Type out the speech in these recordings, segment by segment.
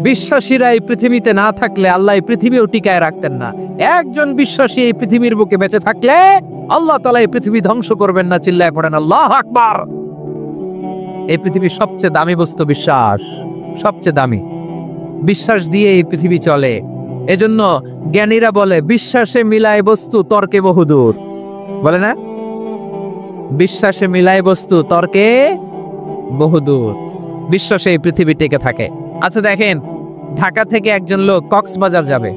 বিশ্বাসীরা এই পৃথিবীতে না থাকলে আল্লাহ এই পৃথিবীও টিকায় রাখতেন না। একজন বিশ্বাসী এই পৃথিবীর বুকে বেঁচে থাকলে আল্লাহ তাআলা এই পৃথিবী ধ্বংস করবেন না। চিল্লায় পড়েন আল্লাহু আকবার। এই পৃথিবীর সবচেয়ে দামি বস্তু বিশ্বাস, সবচেয়ে দামি। বিশ্বাস দিয়ে এই পৃথিবী চলে। এজন্য জ্ঞানীরা বলে বিশ্বাসে মিলায় বস্তু তর্কে বহুদূর, বলে না? বিশ্বাসে মিলায় বস্তু তর্কে বহুদূর। বিশ্বাসে এই পৃথিবী টিকে থাকে। আচ্ছা দেখেন, ঢাকা থেকে একজন লোক কক্সবাজার যাবে।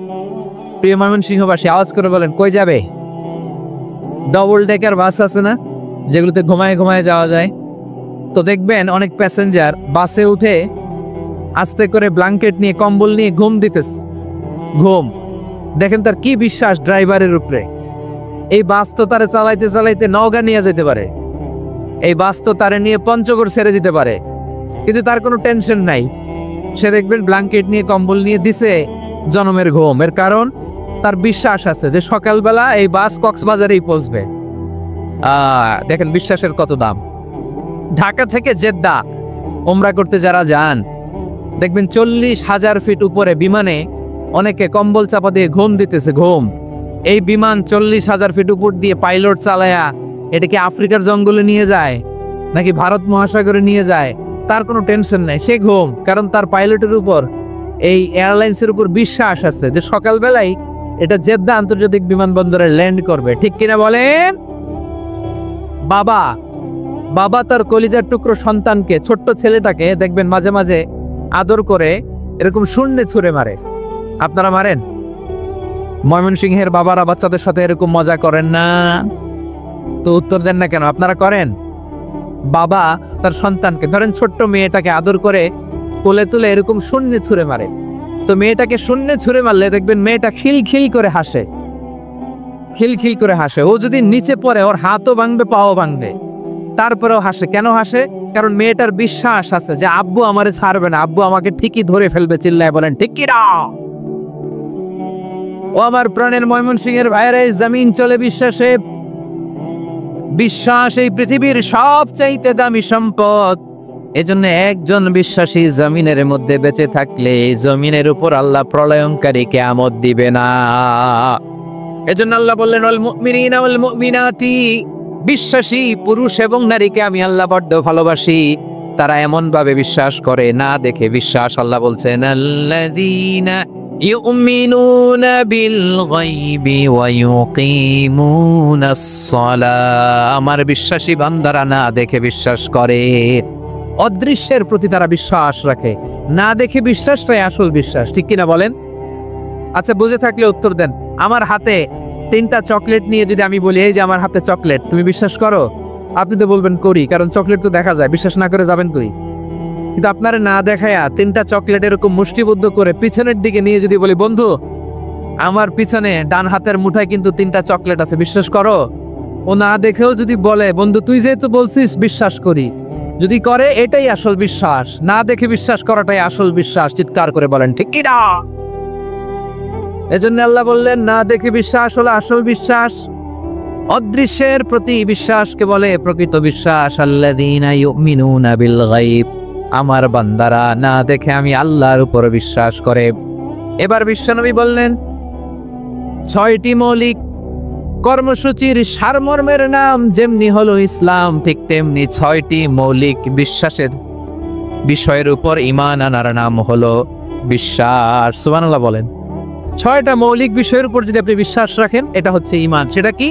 প্রিয় ময়মনসিংহবাসী আওয়াজ করে বলেন কই যাবে? ডবল ডেকার বাস আছে না, যেগুলোতে ঘুমায় ঘুমায় যাওয়া যায়। তো দেখবেন অনেক প্যাসেঞ্জার বাসে উঠে আস্তে করে ব্ল্যাঙ্কেট নিয়ে কম্বল নিয়ে ঘুম দিতেছে। ঘুম দেখেন তার কি বিশ্বাস ড্রাইভারের উপরে। এই বাস তো তারে চালাইতে চালাইতে নওগাঁ নিয়ে যেতে পারে, এই বাস তো তারে নিয়ে পঞ্চগড় ছেড়ে দিতে পারে, কিন্তু তার কোনো টেনশন নাই। সে দেখবেন ব্ল্যাঙ্কেট নিয়ে কম্বল নিয়ে দিছে জনমের ঘুম। এর কারণ তার বিশ্বাস আছে যে সকালবেলা এই বাস কক্সবাজারেই পৌঁছবে। দেখেন বিশ্বাসের কত দাম। ঢাকা থেকে জেদ্দা ওমরা করতে যারা যান দেখবেন 40,000 ফিট উপরে বিমানে অনেকে কম্বল চাপা দিয়ে ঘুম দিতেছে। ঘুম এই বিমান 40,000 ফিট উপর দিয়ে পাইলট চালায়া এটাকে আফ্রিকার জঙ্গলে নিয়ে যায় নাকি ভারত মহাসাগরে নিয়ে যায় তার কোনো টেনশন নাই। সে ঘুম, কারণ তার পাইলটের উপর এই এয়ারলাইন্সের উপর বিশ্বাস আছে যে সকালবেলায় এটা জেদ্দা আন্তর্জাতিক বিমানবন্দরে ল্যান্ড করবে। ঠিক কিনা বলেন? বাবা বাবা তার কলিজার টুকরো সন্তানকে, ছোট্ট ছেলেটাকে দেখবেন মাঝে মাঝে আদর করে এরকম শূন্যে ছুঁড়ে মারে। আপনারা মারেন? ময়মনসিংহের বাবারা বাচ্চাদের সাথে এরকম মজা করেন না? তো উত্তর দেন না কেন? আপনারা করেন? বাবা তার সন্তানকে, ধরেন ছোট্ট মেয়েটাকে আদর করে কোলে তুলে এরকম শূন্যে ছুঁড়ে মারে। তো মেয়েটাকে শূন্যে ছুঁড়ে মারলে দেখবেন মেয়েটা খিলখিল করে হাসে, খিলখিল করে হাসে। ও যদি নিচে পড়ে ওর হাতও ভাঙবে, পাও ভাঙবে, তারপরেও হাসে। কেন হাসে? কারণ মেয়েটার বিশ্বাস আছে যে আব্বু আমারে ছাড়বে না, আব্বু আমাকে ঠিকই ধরে ফেলবে। চিল্লায় বলেন ঠিক কি না? ও আমার প্রাণের ময়মনসিংহের ভাইরা, এই জমিন চলে বিশ্বাসে। বিশ্বাস এই পৃথিবীর সবচাইতে দামি সম্পদ। এজন্য একজন বিশ্বাসী জমিনের মধ্যে বেঁচে থাকলে এই জমিনের উপর আল্লাহ প্রলয়ঙ্কারী কিয়ামত দিবে না। এজন্য আল্লাহ বললেন ওয়াল মুমিনিনা ওয়াল মুমিনাতি, বিশ্বাসী পুরুষ এবং নারীকে আমি আল্লাহ বড্ড ভালোবাসি। তারা এমন ভাবে বিশ্বাস করে না দেখে বিশ্বাস। আল্লাহ বলছেন আল্লাযীনা ইউমিনুনা বিল গায়বি ওয়া ইউকিমুনাস সালাহ, আমার বিশ্বাসী বান্দারা না দেখে বিশ্বাস করে। অদৃশ্যের প্রতি তারা বিশ্বাস রাখে, না দেখে বিশ্বাসটাই আসল বিশ্বাস। ঠিক কিনা বলেন? আচ্ছা বুঝে থাকলে উত্তর দেন। আমার হাতে 3টা চকলেট নিয়ে যদি আমি বলি এই যে আমার হাতে চকলেট, তুমি বিশ্বাস করো? আপনি তো বলবেন করি, কারণ চকলেট তো দেখা যায়। বিশ্বাস না করে যাবেন কই? কিন্তু আপনারা না দেখায়া 3টা চকলেট এরকম মুষ্টিবদ্ধ করে পিছনের দিকে নিয়ে যদি বলি বন্ধু আমার পিছনে ডান হাতের মুঠায় কিন্তু 3টা চকলেট আছে, বিশ্বাস করো? ও না দেখেও যদি বলে বন্ধু তুই যেহেতু বলছিস বিশ্বাস করি, যদি করে এটাই আসল বিশ্বাস। না দেখে বিশ্বাস করাটাই আসল বিশ্বাস। চিৎকার করে বলেন ঠিক কি না? এজন্য আল্লাহ বললেন না দেখে বিশ্বাস হলো আসল বিশ্বাস। অদৃশ্যের প্রতি বিশ্বাসকে বলে প্রকৃত বিশ্বাস। আল্লাযীনা ইউমিনুনা বিল গায়ব, আমার বান্দারা না দেখে আমি আল্লাহর উপর বিশ্বাস করে। এবার বিশ্বনবী বললেন 6টি মৌলিক কর্মসূচির সারমর্মের নাম যেমনি হলো ইসলাম, ঠিক তেমনি 6টি মৌলিক বিশ্বাসের বিষয়ের উপর ঈমান আনার নাম হলো বিশ্বাস। সুবহানাল্লাহ বলেন। 6টা মৌলিক বিষয়ের উপর যদি আপনি বিশ্বাস রাখেন এটা হচ্ছে ঈমান। সেটা কি?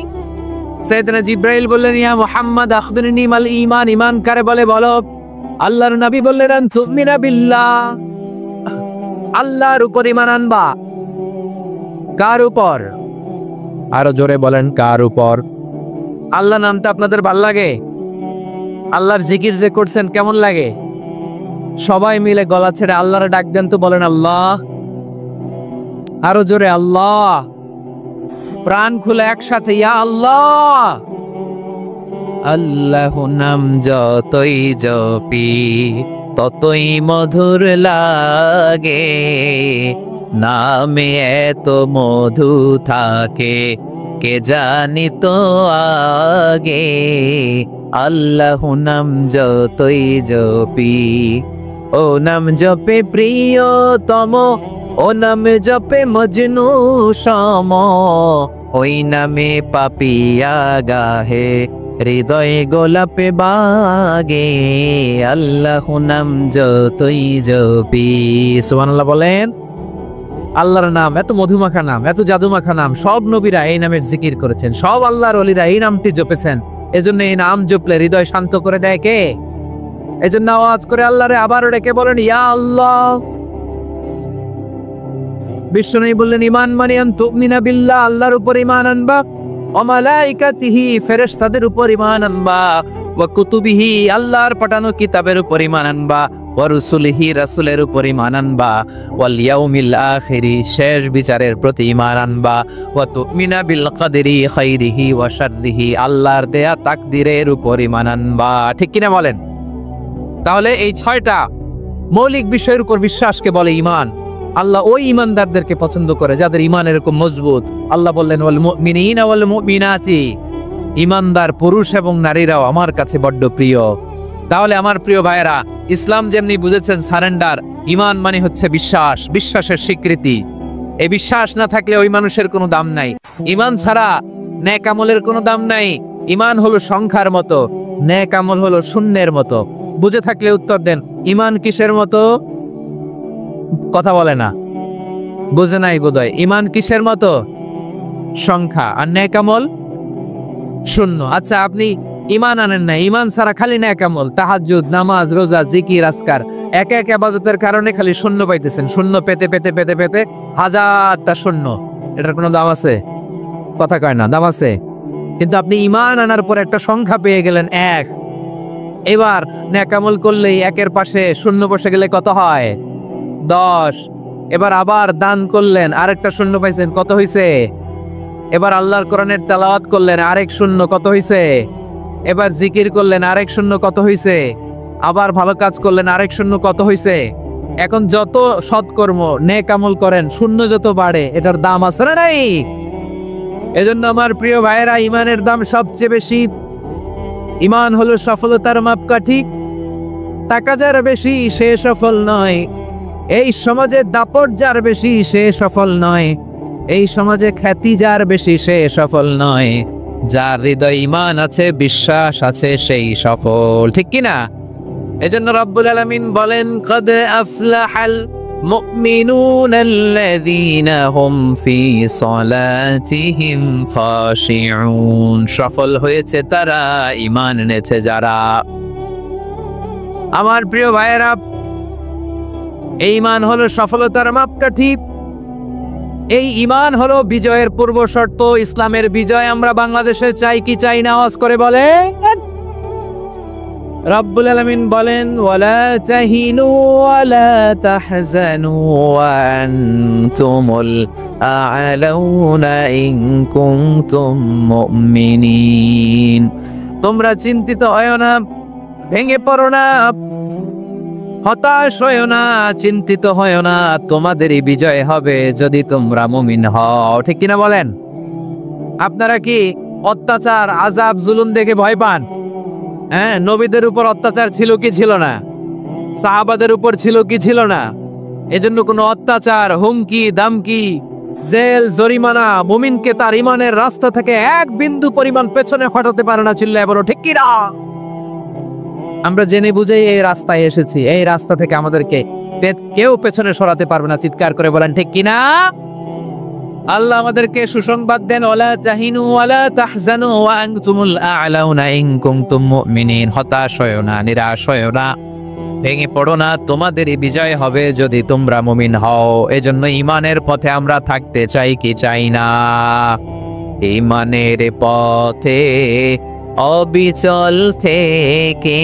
সাইয়েদনা জিবরাইল বললেন ইয়া মুহাম্মদ আখবিরনি মাল ঈমান, ঈমান কারে বলে বলো। আল্লাহর নবী বললেন আন তুমিনা বিল্লাহ, আল্লাহর উপর ঈমান আনবা। কার উপর? আরো জোরে বলেন কার উপর? আল্লাহ নামটা আপনাদের ভাল লাগে? আল্লাহর জিকির যে করছেন কেমন লাগে? সবাই মিলে গলা ছেড়ে আল্লাহরে ডাক দেন তো, বলেন আল্লাহ। আরো জোরে আল্লাহ। প্রাণ খুলে একসাথে ইয়া আল্লাহ। আল্লাহ নাম যতই জপি ততই মধুর লাগে, নামে এত মধু থাকে কে জানি তো আগে। আল্লাহ নাম যতই জপি ও নাম জপে প্রিয়তম, ও নাম জপে মজনু সম, ওই নামে পাপিয়া গাহে হৃদয়ে গোলাপে বাগে, আল্লাহ নাম যতই জপি। সুবহানাল্লাহ বলেন। আল্লাহর নাম এত মধুমাখা নাম, এত জাদুমাখা নাম, সব নবীরা এই নামের জিকির করেছেন, সব আল্লাহর ওলিরা এই নামটি জপেছেন। এজন্য এই নাম জপলে হৃদয় শান্ত করে দেয় কে? এজন্য আওয়াজ করে আল্লাহরে আবারও ডেকে বলেন ইয়া আল্লাহ। বিষ্ণু বললেন ঈমান মানে আন তুমিনা বিল্লাহ, আল্লাহর উপর ঈমান আনবা, ওয়া মালাইকাতিহি ফেরেশতাদের উপর ঈমান আনবা, ওয়া কুতুবিহি আল্লাহর পাঠানো কিতাবের উপর ঈমান আনবা, ওয়া রুসুলিহি রাসূলের উপর ঈমান আনবা, ওয়াল ইয়াউমিল আখিরি শেষ বিচারের প্রতি ঈমান আনবা, ওয়া তুমিনা বিল কদরি খাইরিহি ওয়া শাররিহি আল্লাহর দেয়া তাকদীরের উপর ঈমান আনবা। ঠিক কিনা বলেন? তাহলে এই 6টা মৌলিক বিষয়ের উপর বিশ্বাসকে বলে ঈমান। আল্লাহ ওই ঈমানদারদেরকে পছন্দ করে যাদের ঈমান এরকম মজবুত। আল্লাহ বললেন ওয়াল মুমিনিনা ওয়াল মুমিনাতি, ঈমানদার পুরুষ এবং নারীরাও আমার কাছে বড্ড প্রিয়। তাহলে আমার প্রিয় ভাইয়েরা, ইসলাম যেমনি বুঝেছেন সারেন্ডার, ঈমান মানে হচ্ছে বিশ্বাস, বিশ্বাসের স্বীকৃতি। এই বিশ্বাস না থাকলে ওই মানুষের কোনো দাম নাই। ঈমান ছাড়া নেক আমলের কোনো দাম নাই। ঈমান হলো সংখ্যার মতো, নেক আমল হলো শূন্যের মতো। বুঝে থাকলে উত্তর দেন, ঈমান কিসের মতো? কথা বলে না, বুঝে নাই বোধহয়। ঈমান কিসের মতো? সংখ্যা। আর নেক আমল শূন্য। আচ্ছা, আপনি ঈমান আনেন না, ঈমান ছাড়া খালি নেক আমল, তাহাজ্জুদ, নামাজ, রোজা, জিকির, আজকার, এক এক ইবাদতের কারণে খালি শূন্য পাইতেছেন। শূন্য পেতে পেতে পেতে পেতে হাজারটা শূন্য। এটার কোনো দাম আছে? কথা কয় না, দাম আছে। কিন্তু আপনি ঈমান আনার পর একটা সংখ্যা পেয়ে গেলেন, 1। এবার নেক আমল করলেই একের পাশে শূন্য বসে গেলে কত হয়? 10। এবার আবার দান করলেন, আরেকটা শূন্য পাইছেন, কত হইছে? এবার আল্লাহর কোরআনের তেলাওয়াত করলেন, আরেক শূন্য, কত হইছে? এবার জিকির করলেন, আরেক শূন্য, কত হইছে? আবার ভালো কাজ করলেন, আরেক শূন্য, কত হইছে? এখন যত সৎকর্ম নেক আমল করেন, শূন্য যত বাড়ে, এটার দাম আছে না নাই? এজন্য আমার প্রিয় ভাইয়েরা, ঈমানের দাম সবচেয়ে বেশি। ঈমান হলো সফলতার মাপকাঠি। টাকা যার বেশি সে সফল নয়, এই সমাজে দাপট যার বেশি সে সফল নয়, এই সমাজে খ্যাতি যার বেশি সে সফল নয়, যার হৃদয় ঈমান আছে, বিশ্বাস আছে, সেই সফল। ঠিক কিনা? এজন্য রব্বুল আলামিন বলেন কদ আফলাহাল মুমিনুনাল্লাযীনা হুম ফি সলাতিহিম খাশিউন, সফল হয়েছে তারা, ঈমান এনেছে যারা। আমার প্রিয় ভাইয়েরা, এই ঈমান হলো সফলতার মাপকাঠি। এই ঈমান হলো বিজয়ের পূর্ব শর্ত। ইসলামের বিজয় আমরা বাংলাদেশে চাই কি চাই না? আওয়াজ করে বলেন। রব্বুল আলামিন বলেন ওয়ালা তাহিনু ওয়ালা তাহজানু ওয়া আনতুমুল আ'লাউনা ইন কুনতুম মুমিনিন। তোমরা চিন্তিত হয়ো না, ভেঙে পড়ো না, হতাশ হয়ো না, চিন্তিত হয়ো না, তোমাদেরই বিজয় হবে যদি তোমরা মুমিন হও। ঠিক কিনা বলেন? আপনারা কি অত্যাচার, আযাব, জুলুম দেখে ভয় পান? হ্যাঁ, নবীদের উপর অত্যাচার ছিল কি ছিল না? সাহাবাদের উপর ছিল কি ছিল না? এজন্য কোনো অত্যাচার, হুমকি, দামকি, জেল, জরিমানা মুমিনকে তার ঈমানের রাস্তা থেকে এক বিন্দু পরিমাণ পেছনে হটাতে পারে না। চিল্লায় বলো ঠিক কিনা? আমরা জেনে বুঝেই এই রাস্তায় এসেছি, এই রাস্তা থেকে আমাদেরকে কেউ পেছনে সরাতে পারবে না। চিৎকার করে বলেন ঠিক কিনা? আল্লাহ আমাদেরকে সুসংবাদ দেন ওয়ালা তাহিনু ওয়ালা তাহজানু ওয়া আনতুমুল আ'লাউনা ইন কুনতুম মুমিনিন। হতাশ হয়ো না, নিরাশ হয়ো না, ভেঙে পড়ো না, তোমাদেরই বিজয় হবে যদি তোমরা মুমিন হও। এজন্য ঈমানের পথে আমরা থাকতে চাই কি চাই না? ঈমানের পথে অবিচল থেকে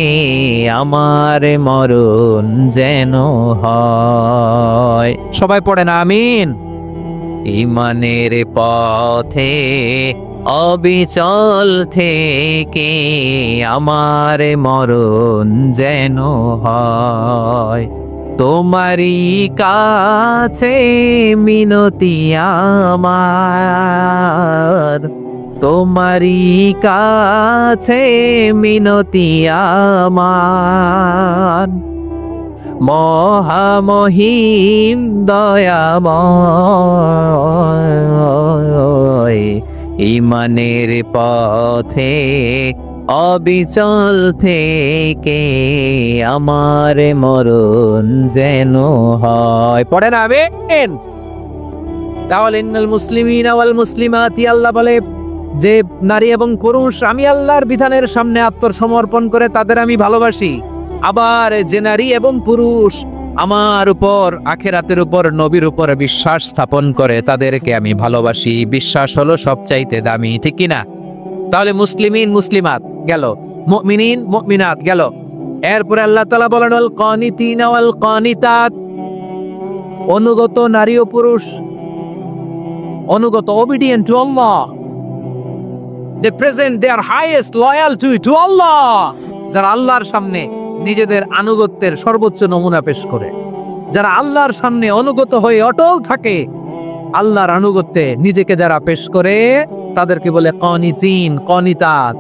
আমার মরণ যেন হয়। সবাই পড়েন আমিন। ঈমানের পথে অবিচল থেকে আমার মরণ যেন হয়। তোমারই কাছে মিনতি আমার, তোমারই কাছে মিনতি আমার, মহামহিম দয়াময়, ইমানের পথে অবিচল থেকে আমার মরণ যেন হয়। পড়েন আমিন। তাহলে ইন্নাল মুসলিমিনা ওয়াল মুসলিমাতি, আল্লাহ বলে যে নারী এবং পুরুষ আমি আল্লাহর বিধানের সামনে আত্মসমর্পণ করে তাদের আমি ভালোবাসি। আবার যে নারী এবং পুরুষ আমার উপর, আখিরাতের উপর, নবীর উপর বিশ্বাস স্থাপন করে তাদেরকে আমি ভালোবাসি। বিশ্বাস হলো সবচাইতে দামি, ঠিক কিনা? তাহলে মুসলিমিন মুসলিমাত গেল, মুমিনিন মুমিনাত গেল। এরপরে আল্লাহ তাআলা বলেন আল কানিতিনা ওয়াল কানিতাত, অনুগত নারী ও পুরুষ, অনুগত, obedient to Allah, they present their highest loyalty to Allah, যারা আল্লাহর সামনে নিজেদের আনুগত্যের সর্বোচ্চ নমুনা পেশ করে, যারা আল্লাহর সামনে অনুগত হয়ে অটল থাকে, আল্লাহর আনুগত্যে নিজেকে যারা পেশ করে তাদেরকে বলে কানিতিন কানিতাত,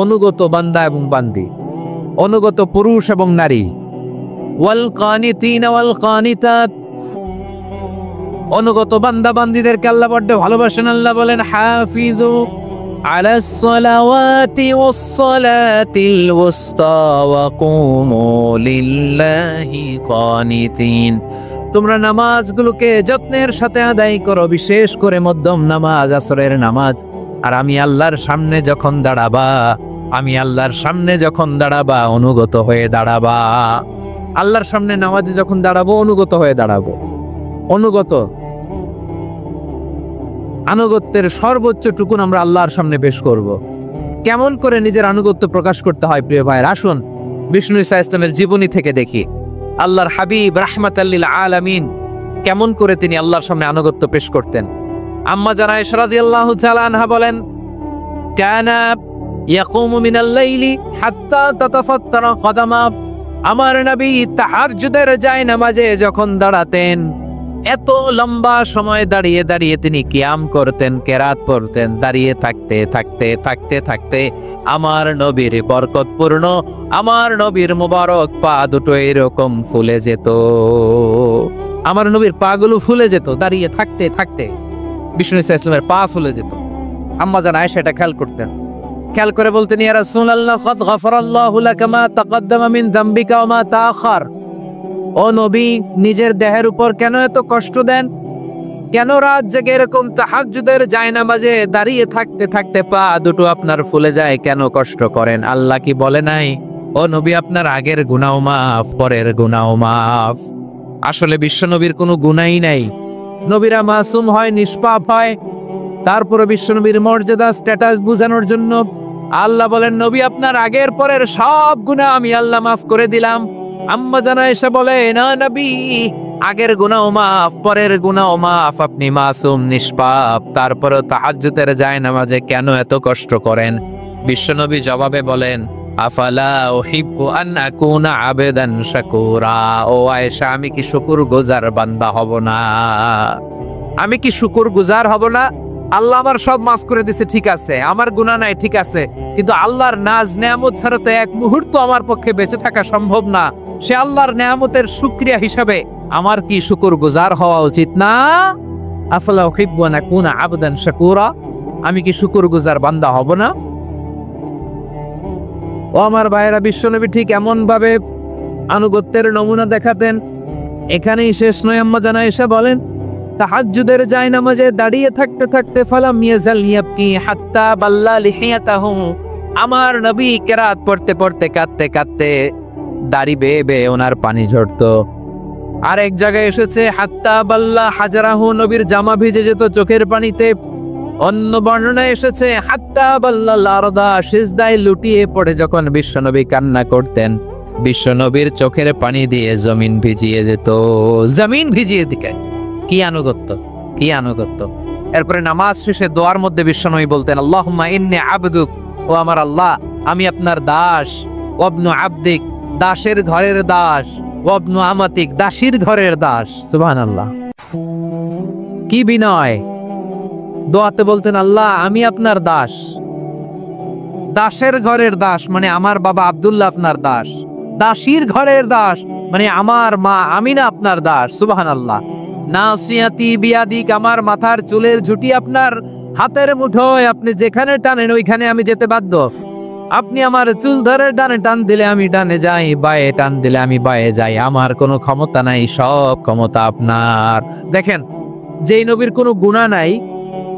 অনুগত বান্দা এবং বান্দি, অনুগত পুরুষ এবং নারী। ওয়াল কানিতিন ওয়াল কানিতাত, অনুগত বান্দা বান্দিদেরকে আল্লাহ বড় ভালোবাসেন। আল্লাহ বলেন হাফিজু আলাস সালাওয়াতি ওয়াস সালাতিল ওয়াসতা ওয়া কুমু লিল্লাহি কানিতিন, তোমরা নামাজগুলোকে যত্নের সাথে আদায় করো, বিশেষ করে মধ্যম নামাজ, আসরের নামাজ। আর আমি আল্লাহর সামনে যখন দাঁড়াবা, আমি আল্লাহর সামনে যখন দাঁড়াবা অনুগত হয়ে দাঁড়াবা। আল্লাহর সামনে নামাজে যখন দাঁড়াবো অনুগত হয়ে দাঁড়াবো। অনুগত, আনুগত্যের সর্বোচ্চ টুকুন আমরা আল্লাহর সামনে পেশ করব। কেমন করে নিজের আনুগত্য প্রকাশ করতে হয় প্রিয় ভাইয়ের, আসুন বিষ্ণু ঈসা ইসলামের জীবনী থেকে দেখি। আল্লাহর হাবিব রাহমাতাল লিল আলামিন কেমন করে তিনি আল্লাহর সামনে আনুগত্য পেশ করতেন। আম্মা জানা আয়েশা রাদিয়াল্লাহু তাআলা আনহা বলেন, কানা ইয়াকুমু মিনাল লাইলি হাত্তা তাতাফাত্তারা কদামা, আমার নবী তাহাজ্জুদের জায়নামাজে যখন দাঁড়াতেন এত লম্বা সময় দাঁড়িয়ে দাঁড়িয়ে তিনি কিয়াম করতেন, কেরাত পড়তেন। দাঁড়িয়ে থাকতে থাকতে থাকতে থাকতে আমার নবীর বরকতপূর্ণ, আমার নবীর মুবারক পা দুটো এরকম ফুলে যেত, আমার নবীর পা গুলো ফুলে যেত দাঁড়িয়ে থাকতে থাকতে। বিষ্ণু ঈসা ইসলামের পা ফুলে যেত। আম্মা জান আয়েশা এটা খেয়াল করতেন। খেয়াল করে বলতেন, ইয়া রাসূলুল্লাহ কদ গফারাল্লাহু লাকা মা তাকদ্দামা মিন যামবিকা ওয়া মা তাআখার, ও নবী নিজের দেহের উপর কেন এত কষ্ট দেন? কেন রাত জেগে এরকম তাহাজ্জুদের জায়নামাজে দাঁড়িয়ে থাকতে থাকতে পা দুটো আপনার ফুলে যায়, কেন কষ্ট করেন? আল্লাহ কি বলে নাই, ও নবী আপনার আগের গুনাহ মাফ, পরের গুনাহ মাফ? আসলে বিশ্ব নবীর কোনো গুনাই নাই, নবীরা মাসুম হয়, নিষ্পাপ হয়। তারপরে বিশ্ব নবীর মর্যাদা স্ট্যাটাস বোঝানোর জন্য আল্লাহ বলেন, নবী আপনার আগের পরের সব গুনাহ আমি আল্লাহ মাফ করে দিলাম। আম্মা জানা এসে বলে, না নবী, আগের গুনাহ মাফ, পরের গুনাহ মাফ, আপনি মাসুম নিষ্পাপ, তারপরে তাহাজ্জুদের জায়নামাজে কেন এত কষ্ট করেন? বিশ্বনবী জবাবে বলেন, আফালা উহিব্বু আন আকুনা আবেদান শাকুরা, ও আয়েশা আমি কি শুকরগুজার বান্দা হব না? আমি কি শুকরগুজার হব না? আল্লাহ আমার সব মাফ করে দিছে, ঠিক আছে, আমার গুনাহ নাই, ঠিক আছে, কিন্তু আল্লাহর নাজ নেয়ামত ছাড়া তো এক মুহূর্ত আমার পক্ষে বেঁচে থাকা সম্ভব না। সে আল্লাহর নেয়ামতের শুকরিয়া হিসাবে আমার কি শুকরগুজার হওয়া উচিত না? আফালা উহিব্বু আন আকুনা আবদান শাকুরা, আমি কি শুকরগুজার বান্দা হব না? ও আমার ভাইয়েরা, বিশ্বনবী ঠিক এমন ভাবে আনুগত্যের নমুনা দেখাতেন। এখানেই শেষ নয়। আম্মা জানা আয়েশা বলেন, তাহাজ্জুদের জায়নামাজে দাঁড়িয়ে থাকতে থাকতে ফালাম ইয়াজাল ইয়াবকি হাত্তা বাল্লা লিহিয়াতাহু, আমার নবী কেরাত পড়তে পড়তে কাঁদতে কাঁদতে দাড়ি বেয়ে বেয়ে ওনার পানি ঝরতো। আর এক জায়গায় এসেছে হাত্তা বাল্লা হাজারাহু, নবীর জামা ভিজে যেত চোখের পানিতে। অন্য বর্ণনায় এসেছে হাত্তা বাল্লা লারদা, সিজদায় লুটিয়ে পড়ে যখন বিশ্বনবী কান্না করতেন, বিশ্বনবীর চোখের পানি দিয়ে জমিন ভিজিয়ে যেত, জমিন ভিজিয়ে দিকে। কি আনুগত্য, কি আনুগত্য! এরপরে নামাজ শেষে দোয়ার মধ্যে বিশ্বনবী বলতেন, আল্লাহুম্মা ইন্নী আবদুক, ও আমার আল্লাহ আমি আপনার দাস, ওয়াবনু আবদিক, দাসের ঘরের দাস, ওয়াবনু আমাতিক, দাসীর ঘরের দাস। সুবহানাল্লাহ, কি বিনয়! দোয়াতে বলতেন, আল্লাহ আমি আপনার দাস, দাসের ঘরের দাস, মানে আমার বাবা আব্দুল্লাহ আপনার দাস, দাসীর ঘরের দাস, মানে আমার মা, আমি না আপনার দাস। সুবহানাল্লাহ। নাসিয়াতি বিয়াদিক, আমার মাথার চুলের ঝুঁটি আপনার হাতের মুঠোয়, আপনি যেখানে টানেন ওইখানে আমি যেতে বাধ্য। আপনি আমার চুল ধরে ডানে টান দিলে আমি ডানে যাই, বায়ে টান দিলে আমি বায়ে যাই। আমার কোনো ক্ষমতা নাই, সব ক্ষমতা আপনার। দেখেন, যেই নবীর কোনো গুনাহ নাই,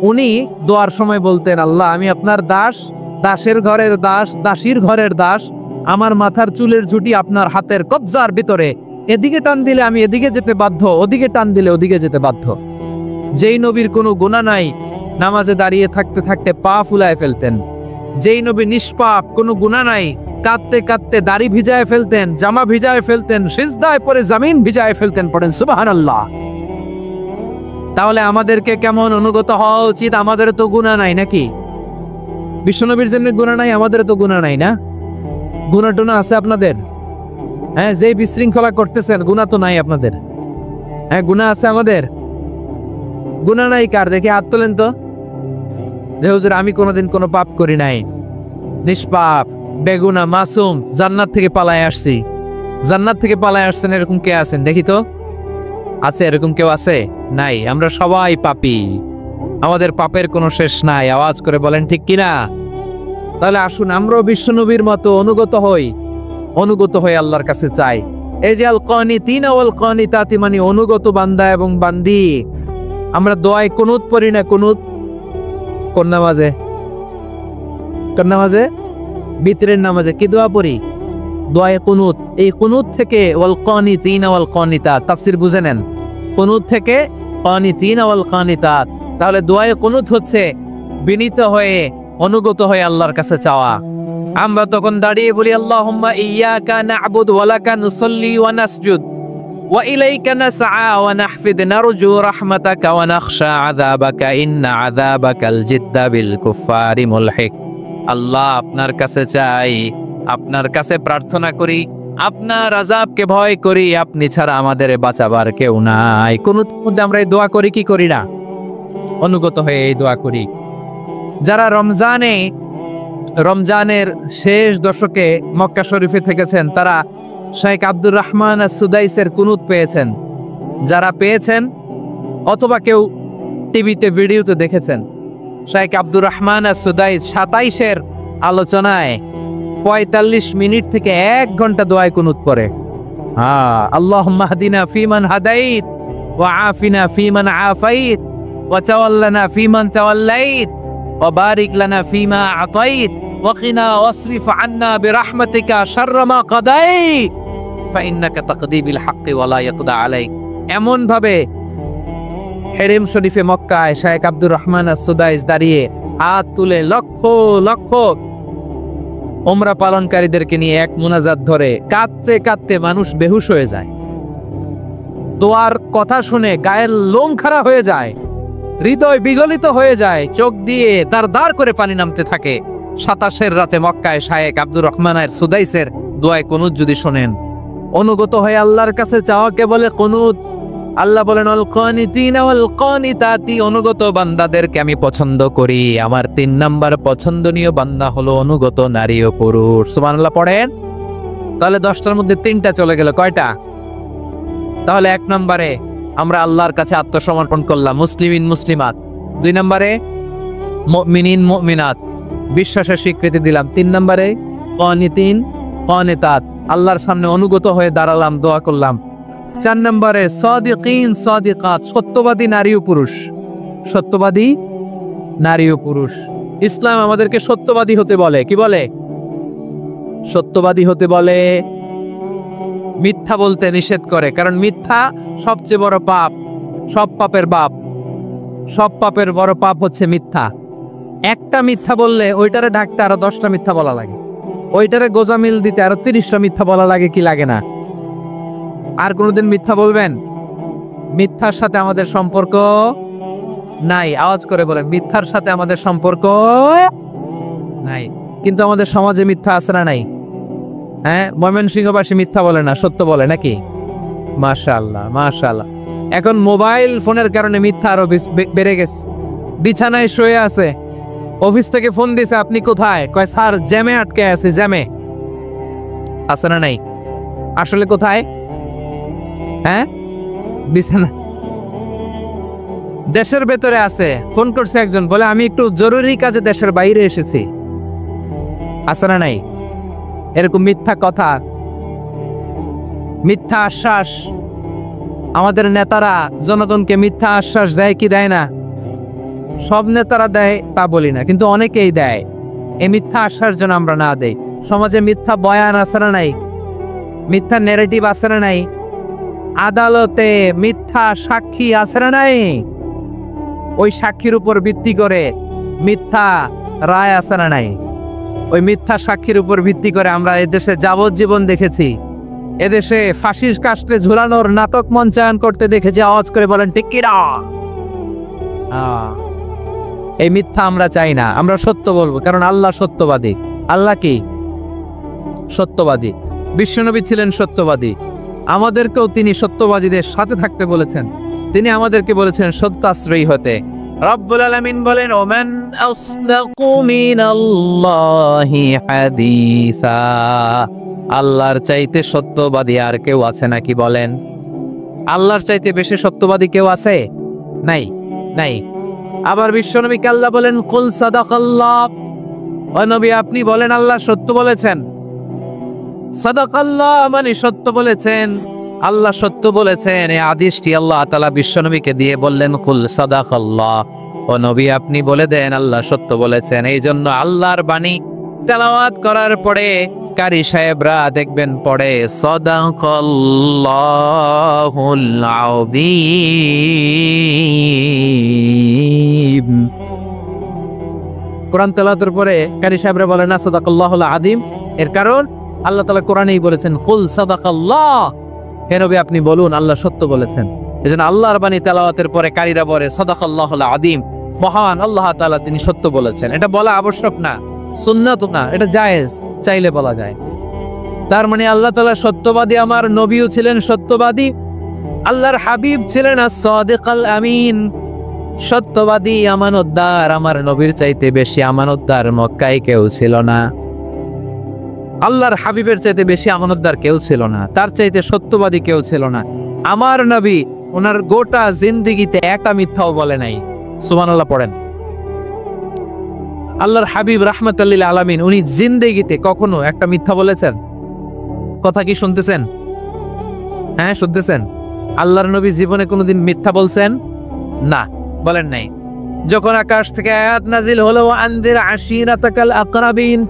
উনি দোয়ার সময় বলতেন, আল্লাহ আমি আপনার দাস, দাসের ঘরের দাস, দাসীর ঘরের দাস, আমার মাথার চুলের ঝুঁটি আপনার হাতের কবজার ভিতরে, এদিকে টান দিলে আমি এদিকে যেতে বাধ্য, ওদিকে টান দিলে ওদিকে যেতে বাধ্য। যেই নবীর কোনো গুনাহ নাই, নামাজে দাঁড়িয়ে থাকতে থাকতে পা ফুলায় ফেলতেন। যেই নবী নিষ্পাপ, কোনো গুনাহ নাই, কাঁদতে কাঁদতে দাড়ি ভিজায় ফেলতেন, জামা ভিজায় ফেলতেন, সিজদায় পড়ে জমিন ভিজায় ফেলতেন। পড়েন সুবহানাল্লাহ। তাহলে আমাদেরকে কেমন অনুগত হওয়া উচিত? আমাদের তো গুনাহ নাই নাকি? বিশ্বনবীর জন্য গুনাহ নাই, আমাদের তো গুনাহ নাই না? গুনাহ টুনা আছে আপনাদের? হ্যাঁ, যে বিশৃঙ্খলা করতেছেন গুনাহ তো নাই আপনাদের? হ্যাঁ, গুনাহ আছে আমাদের? গুনাহ নাই কার? দেখে হাত তোলেন তো, যে হুজুর আমি কোনোদিন কোনো পাপ করি নাই, নিষ্পাপ, বেগুনা, মাসুম, জান্নাত থেকে পালায় আসছি। জান্নাত থেকে পালায় আসছেন এরকম কে আছেন দেখি তো? আছে এরকম কেউ? আছে? নাই। আমরা সবাই পাপী, আমাদের পাপের কোনো শেষ নাই। আওয়াজ করে বলেন ঠিক কিনা? তাহলে আসুন আমরাও বিশ্বনবীর মতো অনুগত হই, অনুগত হয়ে আল্লাহর কাছে চাই। এই যে আল কানিতিনা ওয়াল কানিতাতি, মানে অনুগত বান্দা এবং বান্দি। আমরা দোয়ায় কুনুত পড়ি না? কুনুত কোন নামাজে? কোন নামাজে? বিতরের নামাজে কি দোয়া পড়ি? দোয়ায়ে কুনুত। এই কুনুত থেকে ওয়াল কানিতিনা ওয়াল কানিতাত, তাফসীর বুঝে নেন। কুনুত থেকে কানিতিনা ওয়াল কানিতাত। তাহলে দোয়ায়ে কুনুত হচ্ছে বিনীত হয়ে, অনুগত হয়ে আল্লাহর কাছে চাওয়া। আমরা তখন দাঁড়িয়ে বলি, আল্লাহুম্মা ইয়্যাকা না'বুদু ওয়া লাকা নুসাল্লি ওয়া নাসজুদ ওয়া ইলাইকা নাসআ ওয়া নাহফিদ নারজু রাহমাতাকা ওয়া নাখশা আযাবাকা ইন্না আযাবাকাল জিদ্দা বিল কুফফারি মুলহিক। আল্লাহ, আপনার কাছে চাই, আপনার কাছে প্রার্থনা করি, আপনার আযাবকে ভয় করি, আপনি ছাড়া আমাদের বাঁচাবার কেউ নাই। কুনুতের মধ্যে আমরা এই দোয়া করি কি করি না? অনুগত হয়ে এই দোয়া করি। যারা রমজানের শেষ দশকে মক্কা শরীফে থেকেছেন, তারা শেখ আব্দুর রহমান আস-সুদাইসের কুনুত পেয়েছেন। যারা পেয়েছেন অথবা কেউ টিভিতে ভিডিওতে দেখেছেন, শেখ আব্দুর রহমান আস-সুদাইস 27-এর আলোচনায় 45 মিনিট থেকে 1 ঘন্টা দোয়ায় কুনুত পড়ে। আল্লাহুম্মা হদিনা ফিমান হাদাইত ওয়া আফিনা ফিমান আফাইত ওয়া তাওয়াল্লানা ফিমান তাওয়াল্লাইত ওয়া বারিক লানা ফিমা আতাইত ওয়া কিনা ওয়াসরিফ আন্না বিরহমাতিকা শাররা মা কাদাইত ফাইন্নাকা তাকদি বিল হাক্কি ওয়া লা ইয়াকদা আলাইক। এমন ভাবে হেরেম শরীফে মক্কায় শেখ আব্দুর রহমান আস-সুদাইস দাঁড়িয়ে হাত তুলে লক্ষ লক্ষ উমরা পালনকারীদেরকে নিয়ে এক মুনাজাত ধরে কাঁদতে কাঁদতে মানুষ বেহুশ হয়ে যায়। দোয়ার কথা শুনে গায়ের লোম খাড়া হয়ে যায়, হৃদয় বিগলিত হয়ে যায়, চোখ দিয়ে তার দাঁড় করে পানি নামতে থাকে। 27-এর রাতে মক্কায় শেখ আব্দুর রহমান আস-সুদাইসের দোয়ায় কুনুত যদি শোনেন, অনুগত হয়ে আল্লাহর কাছে চাওয়াকে বলে কুনুত। আল্লাহ বলেন, আল কানিতিনা ওয়াল কানিতাতি, অনুগত বান্দাদেরকে আমি পছন্দ করি। আমার 3 নাম্বার পছন্দনীয় বান্দা হলো অনুগত নারী ও পুরুষ। সুবহানাল্লাহ পড়েন। তাহলে 10টার মধ্যে 3টা চলে গেল, কয়টা? তাহলে 1 নম্বরে আমরা আল্লাহর কাছে আত্মসমর্পণ করলাম, মুসলিমিন মুসলিমাত। 2 নম্বরে মুমিনিন মুমিনাত, বিশ্বাসের স্বীকৃতি দিলাম। 3 নম্বরে কানিতিন কানিতাত, আল্লাহর সামনে অনুগত হয়ে দাঁড়ালাম, দোয়া করলাম। 4 নম্বরে সাদিকিন সাদিকাত, সত্যবাদী নারী ও পুরুষ। সত্যবাদী নারী ও পুরুষ। ইসলাম আমাদেরকে সত্যবাদী হতে বলে। কি বলে? সত্যবাদী হতে বলে। মিথ্যা বলতে নিষেধ করে, কারণ মিথ্যা সবচেয়ে বড় পাপ, সব পাপের বাপ। সব পাপের বড় পাপ হচ্ছে মিথ্যা। একটা মিথ্যা বললে ওইটারে ঢাকতে আরো 10টা মিথ্যা বলা লাগে, ওইটারে গোজামিল দিতে আরো 30টা মিথ্যা বলা লাগে, কি লাগে না? আর কোনোদিন মিথ্যা বলবেন? মিথ্যার সাথে আমাদের সম্পর্ক নাই। আওয়াজ করে বলেন, মিথ্যার সাথে আমাদের সম্পর্ক নাই। কিন্তু আমাদের সমাজে মিথ্যা আছে না নাই? হ্যাঁ, ময়মনসিংহবাসী মিথ্যা বলে না, সত্য বলে নাকি? মাশাআল্লাহ মাশাআল্লাহ। এখন মোবাইল ফোনের কারণে মিথ্যা আরো বেড়ে গেছে। বিছানায় শুয়ে আছে, অফিস থেকে ফোন দিছে, আপনি কোথায়? কয় স্যার জ্যামে আটকে আছে। জ্যামে আছে না নাই? আসলে কোথায়? হ্যাঁ, বিছানা। দেশের ভেতরে আছে। ফোন করছে একজন, বলে আমি একটু জরুরি কাজে দেশের বাইরে এসেছি। আছে না নাই? এরকম মিথ্যা কথা, মিথ্যা আশ্বাস। আমাদের নেতারা জনগণকে মিথ্যা আশ্বাস দেয় কি দেয় না? সব নেতারা দেয় তা বলি না, কিন্তু অনেকেই দেয়। এই মিথ্যা আশ্বাস যেন আমরা না দেই। সমাজে মিথ্যা বয়ান আছে না নাই? মিথ্যা ন্যারেটিভ আছে না নাই? আদালতে মিথ্যা সাক্ষী আছে না নাই? ওই সাক্ষীর উপর ভিত্তি করে মিথ্যা রায় আছে না নাই? ওই মিথ্যা সাক্ষীর উপর ভিত্তি করে আমরা এদেশে যাবজ্জীবন দেখেছি। এদেশে ফাঁসির কাস্টে ঝুলানোর নাটক মঞ্চায়ন করতে দেখেছি। আওয়াজ করে বলেন ঠিক কি না? এই মিথ্যা আমরা চাই না, আমরা সত্য বলবো, কারণ আল্লাহ সত্যবাদী। আল্লাহ কি? সত্যবাদী। বিশ্বনবী ছিলেন সত্যবাদী। আমাদেরকেও তিনি সত্যবাদীদের সাথে থাকতে বলেছেন। তিনি আমাদেরকে বলেছেন সত্যাশ্রয়ী হতে। রব্বুল আলামিন বলেন, ওমান আসদাকু মিনাল্লাহি হাদিসা। আল্লাহর চাইতে সত্যবাদী আর কেউ আছে নাকি বলেন? আল্লাহর চাইতে বেশি সত্যবাদী কেউ আছে? নাই, নাই। আবার বিশ্বনবীকে আল্লাহ বলেন, কুল সাদাকাল্লাহ। ও নবী, আপনি বলেন আল্লাহ সত্য বলেছেন। সাদাকাল্লাহ মানে সত্য বলেছেন, আল্লাহ সত্য বলেছেন। এই আদেশটি আল্লাহ তাআলা বিশ্বনবীকে দিয়ে বললেন, কুল সাদাকাল্লাহ। ও নবী, আপনি বলে দেন আল্লাহ সত্য বলেছেন। এই জন্য আল্লাহর বাণী তেলাওয়াত করার পরে কারি সাহেবরা দেখবেন পড়ে সাদাকাল্লাহুল আযীম। কোরআন তেলাওয়াতের পরে কারি সাহেবরা বলে না সাদাকাল্লাহুল আযীম। এর কারণ আল্লাহ তাআলা কোরআনেই বলেছেন, কুল সাদাকাল্লাহ। হে নবী, আপনি বলুন আল্লাহ সত্য বলেছেন। এজন্য আল্লাহর বাণী তেলাওয়াতের পরে কারীরা বলে সাদাকাল্লাহুল আযীম, মহান আল্লাহ তাআলা তিনি সত্য বলেছেন। এটা বলা আবশ্যক না, সুন্নাত না, এটা জায়েজ, চাইলে বলা যায়। তার মানে আল্লাহ তাআলা সত্যবাদী, আমার নবীও ছিলেন সত্যবাদী, আল্লাহর হাবিব ছিলেন as-সাদিকাল আমিন, সত্যবাদী, আমানতদার। আমার নবীর চাইতে বেশি আমানতদার মক্কায় কেউ ছিল না। আল্লাহর হাবিবের চাইতে বেশি আমানতদার কেউ ছিল না, তার চাইতে সত্যবাদী কেউ ছিল না। আমার নবী ওনার গোটা জিন্দেগিতে একটা মিথ্যাও বলে নাই। সুবহানাল্লাহ পড়েন। আল্লাহর হাবিব রাহমাতুল লিল আলামিন উনি জিন্দেগিতে কখনো একটা মিথ্যা বলেছেন? কথা কি শুনতেছেন? হ্যাঁ, শুনতেছেন? আল্লাহর নবী জীবনে কোনোদিন মিথ্যা বলছেন? না, বলেন নাই। যখন আকাশ থেকে আয়াত নাজিল হলো, আনজির আশিরাতাকাল আকরাবিন,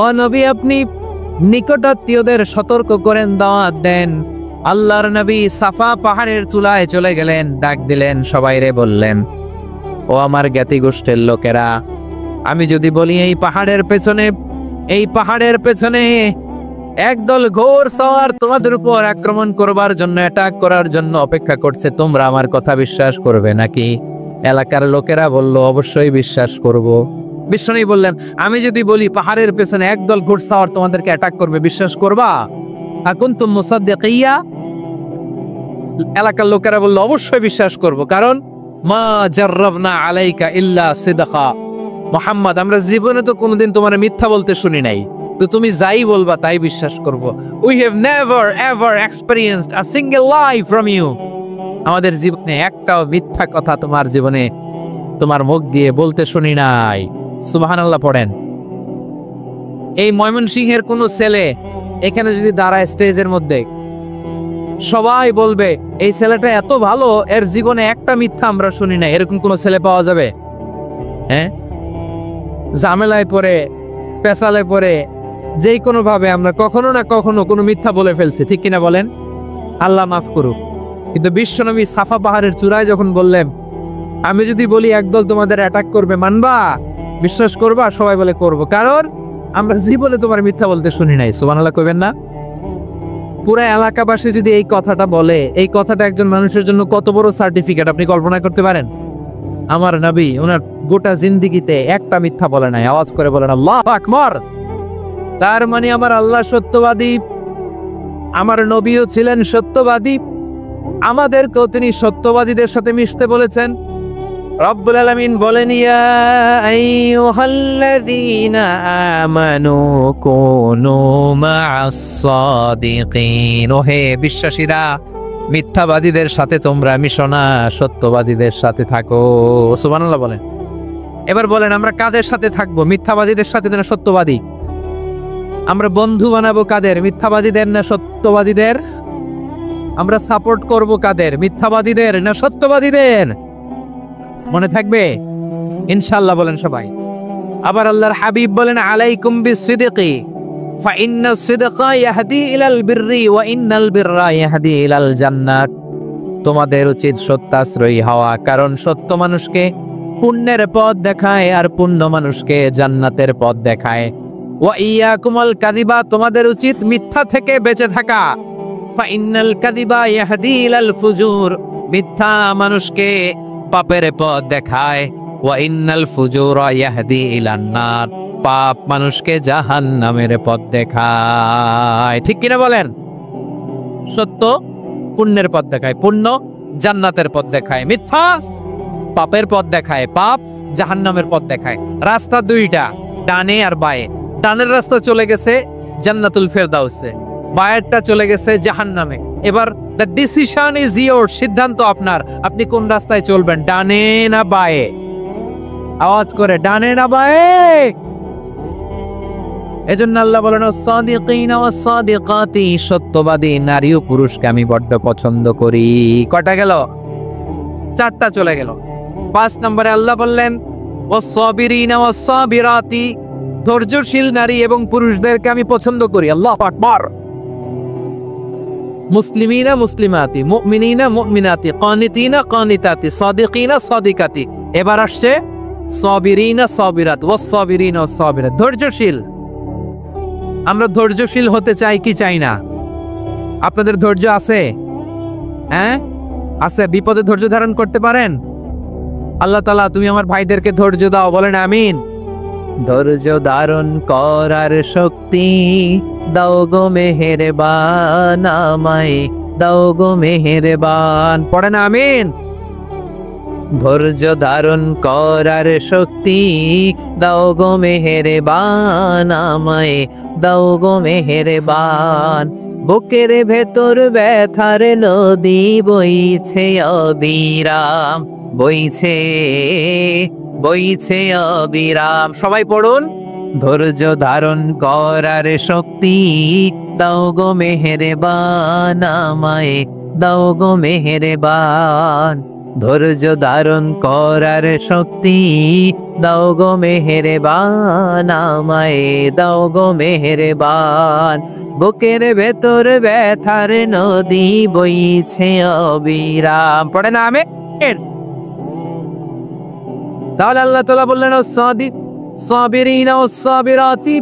ও নবী আপনি নিকটাত্মীয়দের সতর্ক করেন, দাওয়াত দেন। আল্লাহর নবী সাফা পাহাড়ের চূড়ায় চলে গেলেন, ডাক দিলেন, সবাইরে বললেন, ও আমার জ্ঞাতি গোষ্ঠীর লোকেরা, আমি যদি বলি এই পাহাড়ের পেছনে একদল ঘোর সওয়ার তোমাদের উপর আক্রমণ করবার জন্য, অ্যাটাক করার জন্য অপেক্ষা করছে, তোমরা আমার কথা বিশ্বাস করবে নাকি? এলাকার লোকেরা বলল, অবশ্যই বিশ্বাস করব। বিশ্বনবী বললেন, আমি যদি বলি পাহাড়ের পেছনে একদল ঘোর সওয়ার তোমাদেরকে অ্যাটাক করবে, বিশ্বাস করবা? আকুনতুম মুসাদ্দিকিয়া? এলাকার লোকেরা বলল, অবশ্যই বিশ্বাস করব, কারণ মা জাররাবনা আলাইকা ইল্লা সিদকা। মুহাম্মদ, আমরা জীবনে তো কোনোদিন তোমার মিথ্যা বলতে শুনি নাই, তো তুমি যাই বলবা তাই বিশ্বাস করব। We have never ever experienced a single lie from you. আমাদের জীবনে একটাও মিথ্যা কথা তোমার জীবনে তোমার মুখ দিয়ে বলতে শুনি নাই। সুবহানাল্লাহ পড়েন। এই ময়মনসিংহের কোন ছেলে এখানে যদি দাঁড়ায় স্টেজের মধ্যে, সবাই বলবে এই ছেলেটা এত ভালো, এর জীবনে একটা মিথ্যা আমরা শুনি না। এরকম কোন ছেলে পাওয়া যাবে? হ্যাঁ, ঝামেলায় পড়ে, পেশালে পড়ে, যেই কোনো ভাবে আমরা কখনো না কখনো কোনো মিথ্যা বলে ফেলছি, ঠিক কিনা বলেন? আল্লাহ মাফ করুক। কিন্তু বিশ্বনবী সাফা পাহাড়ের চূড়ায় যখন বললেন, আমি যদি বলি একদল তোমাদের অ্যাটাক করবে, মানবা? বিশ্বাস করবা? সবাই বলে করব, কারণ আমরা জীবনে তোমার মিথ্যা বলতে শুনি নাই। সুবহানাল্লাহ কইবেন না? পুরো এলাকাবাসী যদি এই কথাটা বলে, এই কথাটা একজন মানুষের জন্য কত বড় সার্টিফিকেট আপনি কল্পনা করতে পারেন? আমার নবী ওনার গোটা জিন্দেগিতে একটা মিথ্যা বলে নাই। আওয়াজ করে বলেন আল্লাহু আকবার। তার মানে আমার আল্লাহ সত্যবাদী, আমার নবীও ছিলেন সত্যবাদী, আমাদেরকেও তিনি সত্যবাদীদের সাথে মিশতে বলেছেন। রব্বুল আলামিন বলেন ইয়া আইয়ুহাল্লাযীনা আমানু কুনু মা'আস সাদিকিন। ওহে বিশ্বাসীরা, মিথ্যাবাদীদের সাথে তোমরা মিশো না, সত্যবাদীদের সাথে থাকো। সুবহানাল্লাহ বলেন। এবার বলেন আমরা কাদের সাথে থাকবো? মিথ্যাবাদীদের সাথে না সত্যবাদী? আমরা বন্ধু বানাবো কাদের? মিথ্যাবাদীদের না সত্যবাদীদের? আমরা সাপোর্ট করব কাদের? মিথ্যাবাদীদের না সত্যবাদীদের? মনে থাকবে ইনশাআল্লাহ বলেন সবাই। আবার আল্লাহর হাবিব বলেন আলাইকুম বিসসিদকি ফাইন্নাস সিদকা ইয়াহদি ইলাল বিররি ওয়া ইন্নাল বিররা ইয়াহদি ইলাল জান্নাত। তোমাদের উচিত সত্যাশ্রয়ী হওয়া, কারণ সত্য মানুষকে পুণ্যের পথ দেখায় আর পুণ্য মানুষকে জান্নাতের পথ দেখায়। ওয়া ইয়াকুমুল কাযিবা, তোমাদের উচিত মিথ্যা থেকে বেঁচে থাকা। ফাইন্নাল কাযিবা ইয়াহদি ইলাল ফুজুর, মিথ্যা মানুষকে পাপের পথ দেখায়। ওয়া ইন্নাল ফুজুরা ইয়াহদি ইলান নার, পাপ মানুষকে জাহান্নামের পথ দেখায়। ঠিক কিনা বলেন? সত্য পুণ্যের পথ দেখায়, পুণ্য জান্নাতের পথ দেখায়, মিথ্যা পাপের পথ দেখায়, পাপ জাহান্নামের পথ দেখায়। রাস্তা দুইটা, ডানে আর বায়ে। ডানের রাস্তা চলে গেছে জান্নাতুল ফেরদাউসে, বায়েরটা চলে গেছে জাহান্নামে। এবার দ্য ডিসিশন ইজ ইয়োর, সিদ্ধান্ত আপনার, আপনি কোন রাস্তায় চলবেন, ডানে না বায়ে? আওয়াজ করে, ডানে না বায়ে? এজন্য আল্লাহ বলেন সাদিকিনা ওয়াস সাদিকাতি, সত্যবাদী নারী ও পুরুষকে আমি বড্ড পছন্দ করি। কয়টা গেল? চারটা চলে গেল। 5 নম্বরে আল্লাহ বললেন ওয়াস সাবিরিনা ওয়াস সাবিরাতি, ধৈর্যশীল নারী এবং পুরুষদেরকে আমি পছন্দ করি। আল্লাহু আকবার। মুসলিমিনা মুসলিমাতি, মুমিনিনা মুমিনাতি, কানিতিনা কানিতাতি, সাদিকিনা সাদিকাতি। এবার আসছে সাবিরিনা সাবিরাত, ওয়াস সাবিরিনা ওয়াস সাবিরাত, ধৈর্যশীল। আমরা ধৈর্যশীল হতে চাই কি চাই না? আপনাদের ধৈর্য আছে? হ্যাঁ আছে? বিপদে ধৈর্য ধারণ করতে পারেন? আল্লাহ তাআলা তুমি আমার ভাইদেরকে ধৈর্য দাও, বলেন আমিন। ধৈর্য ধারণ করার শক্তি দাও গো মেহেরবান, আমায় দাও গো মেহেরবান, পড়েন আমিন। ধৈর্য ধারণ করার শক্তি দাও গো মেহেরবান, আমায় দাও গো মেহেরবান। বুকের ভেতর ব্যথার নদী বইছে অবিরাম, বইছে বইছে অবিরাম। সবাই পড়ুন, ধৈর্য ধারণ করার শক্তি দাও গো মেহেরবান, আমায় দাও গো মেহেরবান। ধৈর্য ধারণ করার শক্তি দাও গো মেহেরবান, আমায় দাও গো মেহেরবান। বুকের ভেতর ব্যথার নদী বইছে অবিরাম, পড়ে না আমিন। তাহলে আল্লাহ তাআলা বললেন সাবিরিনা ওয়াস সাবিরাতি,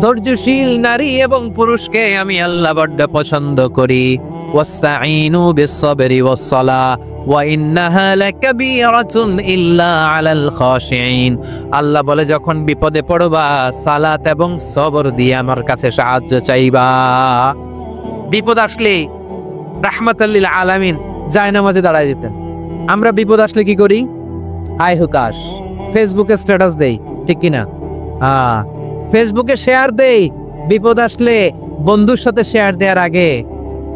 ধৈর্যশীল নারী এবং পুরুষকে আমি আল্লাহ বড় পছন্দ করি। ওয়াস্তাঈনু বিস-সাবরি ওয়াস-সালাহ ওয়া ইন্নাহা লাকাবীরাতুন ইল্লা আলাল খাশিঈন। আল্লাহ বলে যখন বিপদে পড়বা সালাত এবং সবর দিয়ে আমার কাছে সাহায্য চাইবা। বিপদ আসলে রাহমাতাল লিল আলামিন জায়নামাজে দাঁড়ায় যেতেন। আমরা বিপদ আসলে কি করি? হাই হুকাশ, ফেসবুকে স্ট্যাটাস দেই, ঠিক কিনা? ফেসবুকে শেয়ার দেই। বিপদ আসলে বন্ধুর সাথে শেয়ার দেওয়ার আগে,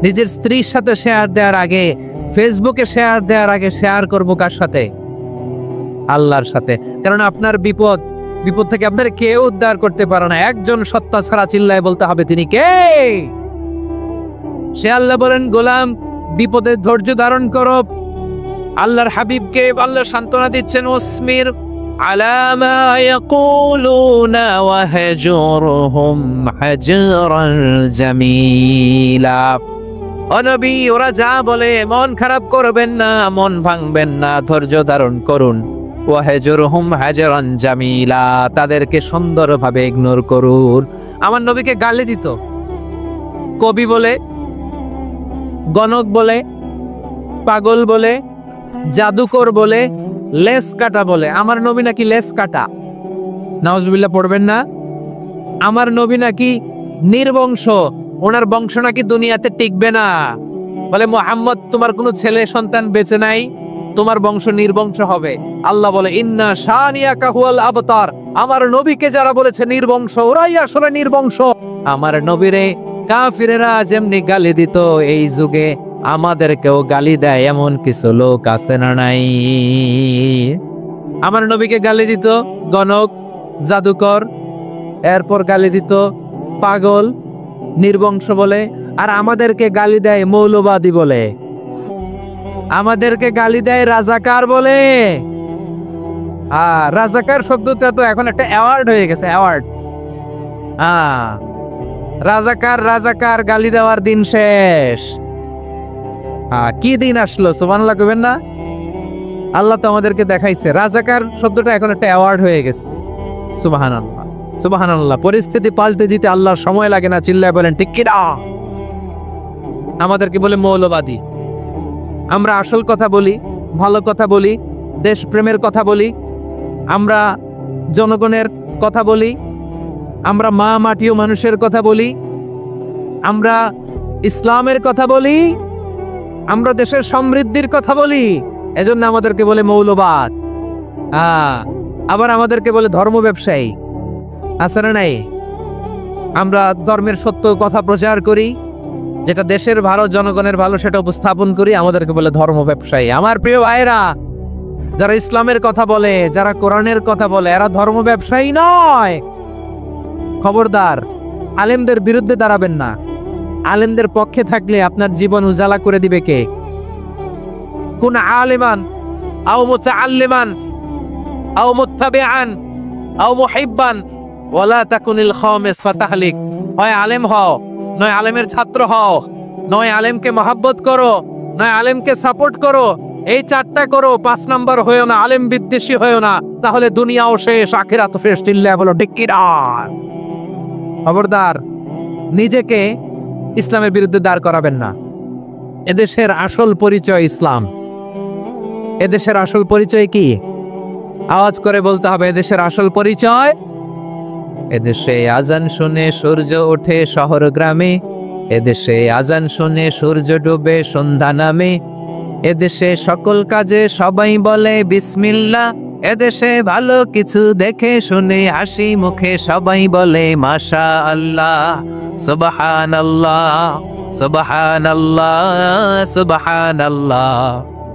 নিজের স্ত্রীর সাথে শেয়ার দেওয়ার আগে, ফেসবুকে শেয়ার দেওয়ার আগে শেয়ার করবো কার সাথে? আল্লাহর সাথে। কারণ আপনার বিপদ থেকে আপনার কেউ উদ্ধার করতে পারে না, একজন সত্তা ছাড়া। চিল্লায় বলতে হবে তিনি কে? সে আল্লাহ বলেন গোলাম বিপদে ধৈর্য ধারণ করো। আল্লাহর হাবিবকে আল্লাহ সান্ত্বনা দিচ্ছেন ওয়াসমির আলা মা ইয়াকুলুনা ওয়াহজুরহুম হাজরান জামিলা। ও নবী, ওরা যা বলে মন খারাপ করবেন না, মন ভাঙবেন না, ধৈর্য ধারণ করুন। ওয়াহজুরহুম হাজরান জামিলা, তাদেরকে সুন্দরভাবে ইগনোর করুন। আমার নবীকে গালি দিত কবি বলে, গণক বলে, পাগল বলে, জাদুকর বলে, লেস কাটা বলে। আমার নবী নাকি লেস কাটা, নাউজুবিল্লাহ পড়বেন না। আমার নবী নাকি নির্বংশ, ওনার বংশ নাকি দুনিয়াতে টিকবে না। বলে মুহাম্মদ তোমার কোনো ছেলে সন্তান বেঁচে নাই, তোমার বংশ নির্বংশ হবে। আল্লাহ বলে ইন্না শানিয়াকা হুয়াল আবতার, আমার নবীকে যারা বলেছে নির্বংশ, ওরাই আসলে নির্বংশ। আমার নবীরে কাফিরেরা যেমনি গালি দিত, এই যুগে আমাদেরকেও গালি দেয় এমন কিছু লোক আছে না নাই? আমার নবীকে গালি দিত গণক, জাদুকর, এরপর গালি দিত পাগল, নির্বংশ বলে। আর আমাদেরকে গালি দেয় মৌলবাদী বলে, আমাদেরকে গালি দেয় রাজাকার বলে। রাজাকার শব্দটা তো এখন একটা অ্যাওয়ার্ড হয়ে গেছে, অ্যাওয়ার্ড। রাজাকার রাজাকার গালি দেওয়ার দিন শেষ। কি দিন আসলো, সুবহানাল্লাহ কইবেন না? আল্লাহ তো আমাদেরকে দেখাইছে রাজাকার শব্দটা এখন একটা অ্যাওয়ার্ড হয়ে গেছে। সুবহানাল্লাহ, সুবহানাল্লাহ। পরিস্থিতি পাল্টে দিতে আল্লাহর সময় লাগে না, চিল্লায় বলেন ঠিক কি না? আমাদেরকে বলে মৌলবাদী। আমরা আসল কথা বলি, ভালো কথা বলি, দেশপ্রেমের কথা বলি, আমরা জনগণের কথা বলি, আমরা মা মাটিও মানুষের কথা বলি, আমরা ইসলামের কথা বলি, আমরা দেশের সমৃদ্ধির কথা বলি। এজন্য আমাদেরকে বলে মৌলবাদ। আবার আমাদেরকে বলে ধর্ম ব্যবসায়ী, আছে না নাই? আমরা ধর্মের সত্য কথা প্রচার করি, যেটা দেশের ভালো, জনগণের ভালো, সেটা উপস্থাপন করি, আমাদেরকে বলে ধর্ম ব্যবসায়ী। আমার প্রিয় ভাইরা, যারা ইসলামের কথা বলে, যারা কোরআনের কথা বলে, এরা ধর্ম ব্যবসায়ী নয়। খবরদার, আলেমদের বিরুদ্ধে দাঁড়াবেন না। আলেমদের পক্ষে থাকলে আপনার জীবন উজালা করে দিবে কে? কুন আলিমান আও মুতাআল্লিমান আও মুত্তাবিআন আও মুহিব্বান ওয়ালা তাকুনিল খামিস ফাতাহলিক। হয় আলেম হও, নয় আলেমের ছাত্র হও, নয় আলেমকে মহব্বত করো, নয় আলেমকে সাপোর্ট করো। এই চারটা করো, 5 নাম্বার হয়েও না, আলেম বিদ্বেষী হয়েও না, তাহলে দুনিয়াও শেষ, আখিরাতও শেষ। চিল্লায় বলো ঠিক কি না? খবরদার, নিজেকে ইসলামের বিরুদ্ধে দাঁড় করাবেন না। এদেশের আসল পরিচয় ইসলাম। এদেশের আসল পরিচয় কি? আওয়াজ করে বলতে হবে, এদেশের আসল পরিচয়। এদেশে আজান শুনে সূর্য ওঠে শহর গ্রামে, এদেশে আজান শুনে সূর্য ডুবে সন্ধ্যা নামে, এদেশে সকল কাজে সবাই বলে বিসমিল্লাহ, এদেশে ভালো কিছু দেখে শুনে হাসি মুখে সবাই বলে মাশাআল্লাহ, সুবহানাল্লাহ, সুবহানাল্লাহ, সুবহানাল্লাহ,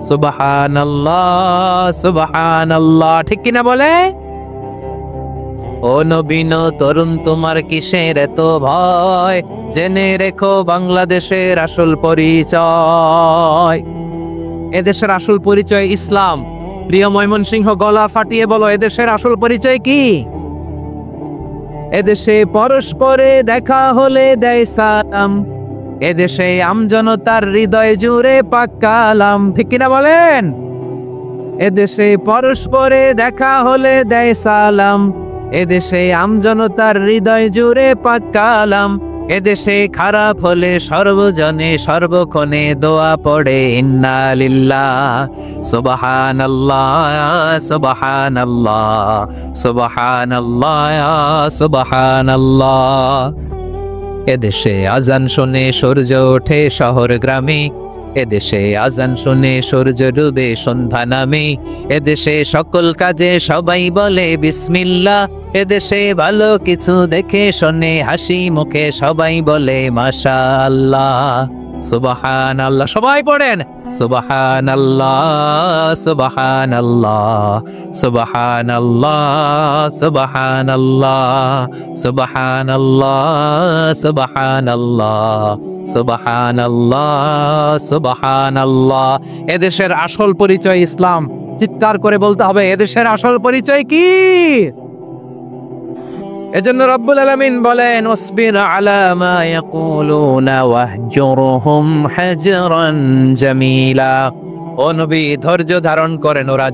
সুবহানাল্লাহ, সুবহানাল্লাহ। ঠিক কিনা বলে? ও নবীন তরুণ, তোমার কিসের এত ভয়? জেনে রেখো বাংলাদেশের আসল পরিচয়। এদেশের আসল পরিচয় ইসলাম। প্রিয় ময়মনসিংহ, গলা ফাটিয়ে বলো, এদেশের আসল পরিচয় কি? এদেশে পরস্পরে দেখা হলে দেয় সালাম, এদেশে আমজনতার হৃদয় জুড়ে পাক কালাম। ঠিক কিনা বলেন? এদেশে পরস্পরে দেখা হলে দেয় সালাম, এদেশে আমজনতার হৃদয় জুড়ে পাক কালাম, এদেশে খারাপ হলে সর্বজনে সর্বক্ষণে দোয়া পড়ে ইন্না লিল্লাহ, সুবহানাল্লাহ, সুবহানাল্লাহ, সুবহানাল্লাহ, সুবহানাল্লাহ। এদেশে আজান শুনে সূর্য ওঠে শহর গ্রামে, এদেশে আজান শুনে সূর্য ডুবে সন্ধ্যা নামে, এদেশে সকল কাজে সবাই বলে বিসমিল্লাহ, এদেশে ভালো কিছু দেখে শুনে হাসি মুখে সবাই বলে মাশাআল্লাহ, সুবহানাল্লাহ। সবাই পড়েন সুবহানাল্লাহ, সুবহানাল্লাহ, সুবহানাল্লাহ, সুবহানাল্লাহ, সুবহানাল্লাহ, সুবহানাল্লাহ, সুবহানাল্লাহ, সুবহানাল্লাহ। এদেশের আসল পরিচয় ইসলাম। চিৎকার করে বলতে হবে, এদেশের আসল পরিচয় কি? এজন্য রব্বুল আলামিন বলেন, ওয়াসবির আলা মা ইয়াকুলুনা ওয়াহজুরহুম হাজরান জামিলা। ও নবী, ধৈর্য ধারণ করেন, ওরা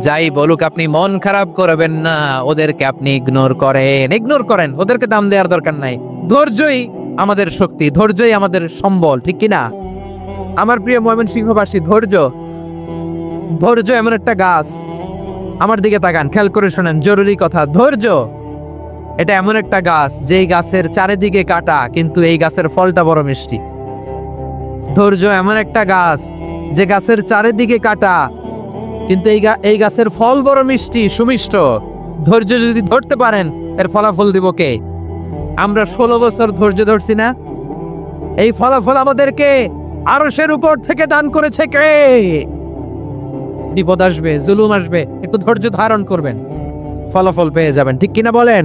যাই বলুক আপনি মন খারাপ করবেন না, ওদেরকে আপনি ইগনোর করেন, ওদেরকে দাম দেওয়ার দরকার নাই। ধৈর্যই আমাদের শক্তি, ধৈর্যই আমাদের সম্বল। ঠিক কিনা? আমার প্রিয় ময়মনসিংহবাসী, ধৈর্য এমন একটা গাছ। আমার দিকে তাকান, খেয়াল করে শোনেন, জরুরি কথা। ধৈর্য এটা এমন একটা গাছ, যেই গাছের চারিদিকে কাটা, কিন্তু এই গাছের ফলটা বড় মিষ্টি। ধৈর্য এমন একটা গাছ, যে গাছের চারিদিকে কাটা, কিন্তু এই গাছের ফল বড় মিষ্টি সুমিষ্ট। ধৈর্য যদি ধরতে পারেন এর ফলাফল দিব কে? আমরা 16 বছর ধৈর্য ধরছি না? এই ফলাফল আমাদেরকে আরশের উপর থেকে দান করেছে কে? বিপদ আসবে, জুলুম আসবে, একটু ধৈর্য ধারণ করবেন, ফলাফল পেয়ে যাবেন। ঠিক কিনা বলেন?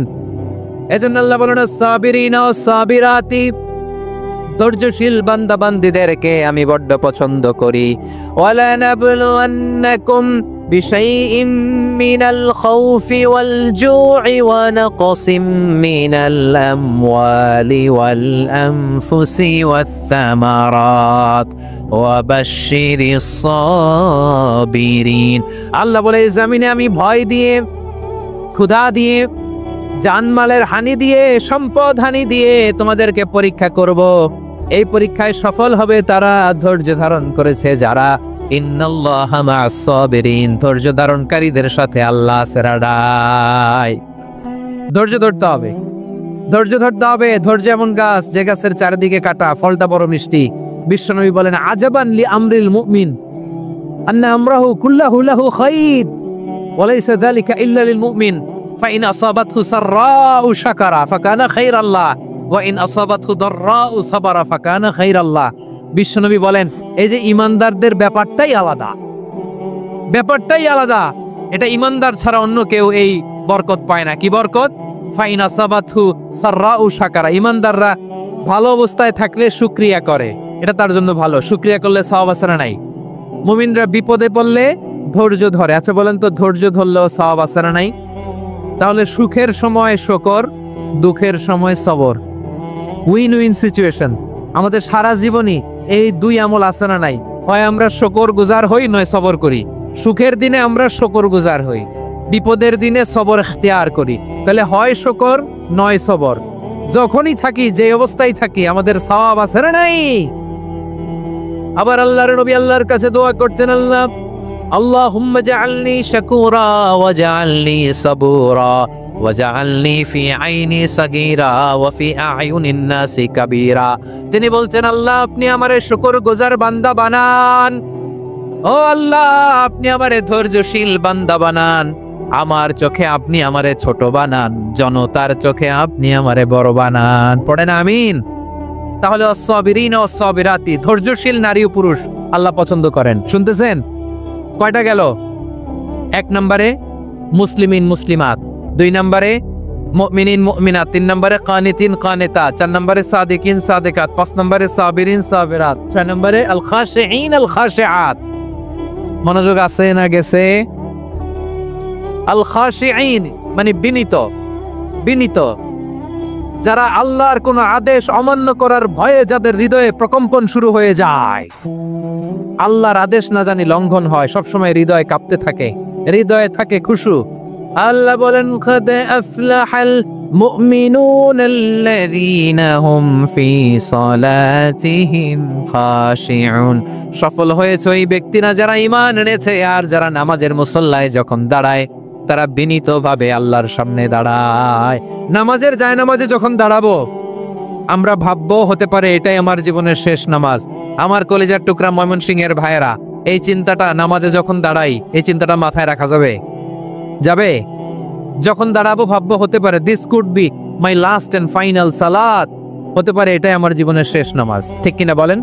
এজন্য আল্লাহ বলেন সাবিরিনা ওয়াস সাবিরাতি, ধৈর্যশীল বান্দা বান্দীদেরকে আমি বড্ড পছন্দ করি। ওয়ালা নাবলুয়ান্নাকুম বিশাইইম মিনাল খাউফি ওয়াল জু'i ওয়া নাকসিম মিনাল আমওয়ালি ওয়াল আনফুসি ওয়াস সামারাত ওয়া বাশশিরিস সাবিরিন। আল্লাহ বলে এই জমিনে আমি ভয় দিয়ে, ক্ষুধা দিয়ে, জানমালের হানি দিয়ে, সম্পদ হানি দিয়ে তোমাদেরকে পরীক্ষা করব। এই পরীক্ষায় সফল হবে তারা ধৈর্য ধারণ করেছে যারা। ইন্নাল্লাহা মা'আস সাবিরিন, ধৈর্য ধারণকারীদের সাথে আল্লাহ আছে রাডাই। ধৈর্য ধরতে হবে, ধৈর্য ধরতে হবে। ধৈর্য এমন গাছ যে গাছের চারিদিকে কাটা, ফলটা বড় মিষ্টি। বিশ্বনবী বলেন আজাবান লি আমরিল মুমিন আন্না আমরাহু কুল্লাহু লাহু খাইর ওয়া লাইসা যালিকা ইল্লা লিল মুমিন ফাইন আসাবাতহু সাররাউ শাকারা ফাকানা খাইরাল্লাহ ওয়া ইন আসাবাতহু দাররাউ সাবারা ফাকানা খাইরাল্লাহ। বিশ্বনবী বলেন এই যে ইমানদারদের ব্যাপারটাই আলাদা, ব্যাপারটাই আলাদা। এটা ইমানদার ছাড়া অন্য কেউ এই বরকত পায় না। কি বরকত? ফাইন আসাবাতহু সাররাউ শাকারা, ইমানদাররা ভালো অবস্থায় থাকলে শুকরিয়া করে, এটা তার জন্য ভালো। শুকরিয়া করলে সওয়াব আছে না নাই? মুমিনরা বিপদে পড়লে ধৈর্য ধরে। আচ্ছা বলেন তো, ধৈর্য ধরলেও সওয়াব আছে না নাই? তাহলে সুখের সময় শুকর, দুঃখের সময় সবর, উইন উইন সিচুয়েশন। আমাদের সারা জীবনই এই দুই আমল আছে না নাই? হয় আমরা শুকর গুজার হই, নয় সবর করি। সুখের দিনে আমরা শুকর গুজার হই, বিপদের দিনে সবর ইখতিয়ার করি। তাহলে হয় শুকর নয় সবর। যখনই থাকি, যে অবস্থায় থাকি, আমাদের সওয়াব আছে না নাই? আবার আল্লাহর নবী আল্লাহর কাছে দোয়া করতেন, আল্লাহ আল্লাহুম্মা জাআলনি শাকুরা ওয়া জাআলনি সাবুরা ওয়া জাআলনি ফি আইনি সাগীরা ওয়া ফি আ'য়ুনিন নাসি কাবীরা। তিনি বলছেন আল্লাহ আপনি আমারে শুকরগুজার বান্দা বানান, ও আল্লাহ আপনি আমারে ধৈর্যশীল বান্দা বানান, আমার চোখে আপনি আমারে ছোট বানান, জনতার চোখে আপনি আমারে বড় বানান। পড়েন আমিন। তাহলে আস-সাবিরিন ওয়াস সাবিরাতি, ধৈর্যশীল নারী ও পুরুষ আল্লাহ পছন্দ করেন। শুনতেছেন? কয়টা গেল? 1 নম্বরে মুসলিমিন মুসলিমাত, 2 নম্বরে মুমিনিন মুমিনাত, 3 নম্বরে কানিতিন কানিতাত, 4 নম্বরে সাদিকিন সাদিকাত, 5 নম্বরে সাবিরিন সাবিরাত, 6 নম্বরে আল খাশিঈন আল খাশিআত। মনোযোগ আছে না গেছে? আল খাশিঈন মানে বিনীত, বিনীত, যারা আল্লাহর কোন আদেশ অমান্য করার ভয়ে যাদের হৃদয়ে প্রকম্পন শুরু হয়ে যায়, আল্লাহর আদেশ না জানি লঙ্ঘন হয়, সবসময় হৃদয় কাঁপতে থাকে, হৃদয়ে থাকে খুশু। আল্লাহ বলেন কাদ আফলাহাল মুমিনুনাল্লাযীনা হুম ফি সালাতিহিম খাশিউন, সফল হয়েছে ওই ব্যক্তিরা যারা ঈমান এনেছে আর যারা নামাজের মুসল্লায় যখন দাঁড়ায় তারা বিনীতভাবে আল্লাহর সামনে দাঁড়ায়। নামাজের জায়নামাজে যখন দাঁড়াবো আমরা ভাববো হতে পারে এটাই আমার জীবনের শেষ নামাজ। আমার কলিজার টুকরা ময়মনসিংহের ভাইয়েরা, এই চিন্তাটা নামাজে যখন দাঁড়াই, এই চিন্তাটা মাথায় রাখা যাবে? যাবে? যখন দাঁড়াবো ভাববো হতে পারে this could be my last and final সালাত, হতে পারে এটাই আমার জীবনের শেষ নামাজ। ঠিক কিনা বলেন?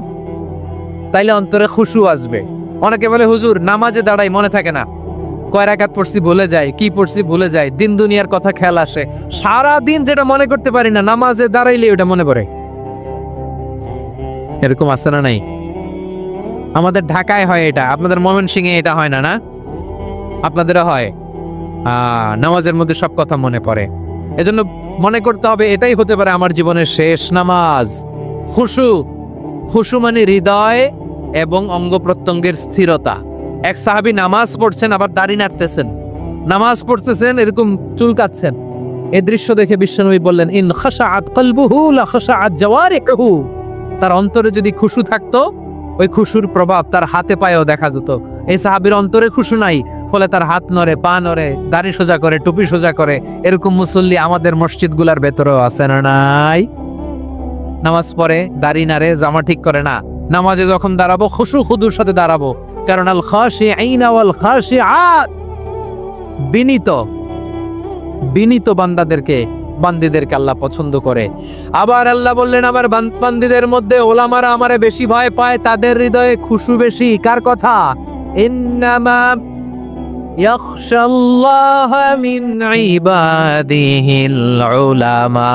তাইলে অন্তরে খুশু আসবে। অনেকে বলে হুজুর নামাজে দাঁড়াই মনে থাকে না, কয় রাকাত পড়ছি ভুলে যায়, কি পড়ছি ভুলে যায়, দিন দুনিয়ার কথা খেয়াল আসে, সারা দিন যেটা মনে করতে পারি না নামাজে দাঁড়াইলে ওটা মনে পড়ে। এরকম আছে না নাই? আমাদের ঢাকায় হয় এটা, আপনাদের ময়মনসিংহে এটা হয় না? না আপনাদেরও হয়? নামাজের মধ্যে সব কথা মনে পড়ে। এজন্য মনে করতে হবে এটাই হতে পারে আমার জীবনের শেষ নামাজ। খুশু, খুশু মানে হৃদয় এবং অঙ্গ প্রত্যঙ্গের স্থিরতা। এক সাহাবী নামাজ পড়ছেন আবার দাড়ি নাড়তেছেন, নামাজ পড়তেছেন এরকম চুলকাচ্ছেন। এই দৃশ্য দেখে বিশ্বনবী বললেন ইন খাশাআত কলবুহু লা খাশাআত জাওয়ারিহু, তার অন্তরে যদি খুশু থাকতো ওই খুশুর প্রভাব তার হাতে পায়েও দেখা যেত। এই সাহাবীর অন্তরে খুশু নাই, ফলে তার হাত নড়ে, পা নড়ে, দাড়ি সোজা করে, টুপি সোজা করে। এরকম মুসল্লি আমাদের মসজিদগুলার ভেতরেও আছে না নাই? নামাজ পড়ে, দাড়ি নাড়ে, জামা ঠিক করে না। নামাজে যখন দাঁড়াবো খুশু খুদুর সাথে দাঁড়াবো, কারণ আল খাশিঈনা ওয়াল খাশিআত বিনীত বিনীত বান্দীদেরকে আল্লাহ পছন্দ করে। আবার আল্লাহ বললেন আমার বান্দীদের মধ্যে ওলামারা আমারে বেশি ভয় পায়, তাদের হৃদয়ে খুশু বেশি। কার কথা? ইন্নামা ইয়াখশাল্লাহা মিন ইবাদিহিল উলামা।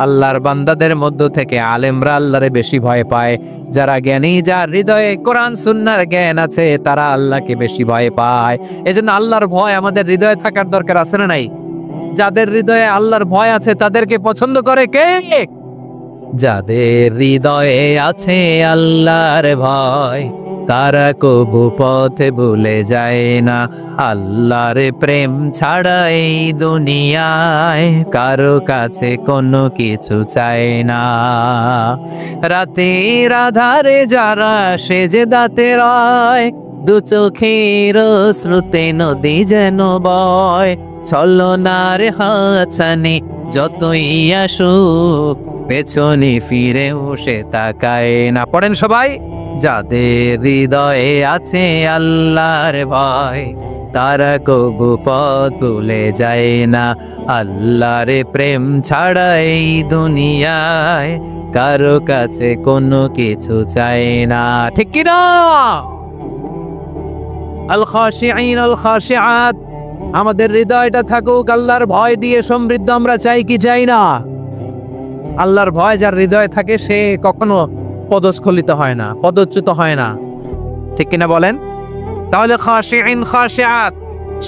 আল্লাহর বান্দাদের মধ্য থেকে আলেমরা আল্লাহরে বেশি ভয় পায়। যারা জ্ঞানী, যার হৃদয়ে কোরআন সুন্নাহর জ্ঞান আছে, তারা আল্লাহকে বেশি ভয় পায়। এজন্য আল্লাহর ভয় আমাদের হৃদয়ে থাকার দরকার আছে না নাই? যাদের হৃদয়ে আল্লাহর ভয় আছে তাদেরকে পছন্দ করে কে? যাদের হৃদয়ে আছে আল্লাহর ভয়, তারা কবু পথে ভুলে যায় না। আল্লাহর প্রেম ছাড়া এই দুনিয়ায় কারো কাছে কোনো কিছু চায় না। রাতের আধারে যারা সেজদাতে রয়, দু চোখের শ্রুতে নদী যেন বয়। ছলনার হাতছানি যতই আসুক, পেছনে ফিরেও সে তাকায় না। পড়েন সবাই। যাদের হৃদয়ে আছে আল্লাহর ভয়, তারা কবু পথ ভুলে যায় না। আল্লাহর প্রেম ছাড়া এই দুনিয়ায় কারো কাছে কোনো কিছু চায় না। ঠিক কি না? আল খাশিঈন আল খাশিআত, আমাদের হৃদয়টা থাকুক আল্লাহর ভয় দিয়ে সমৃদ্ধ। আমরা চাই কি চাই না? আল্লাহর ভয় যার হৃদয়ে থাকে সে কখনো পদস্খলিত হয় না, পদচ্যুত হয় না। ঠিক কিনা বলেন? তাহলে খাশিঈন খাশিআত।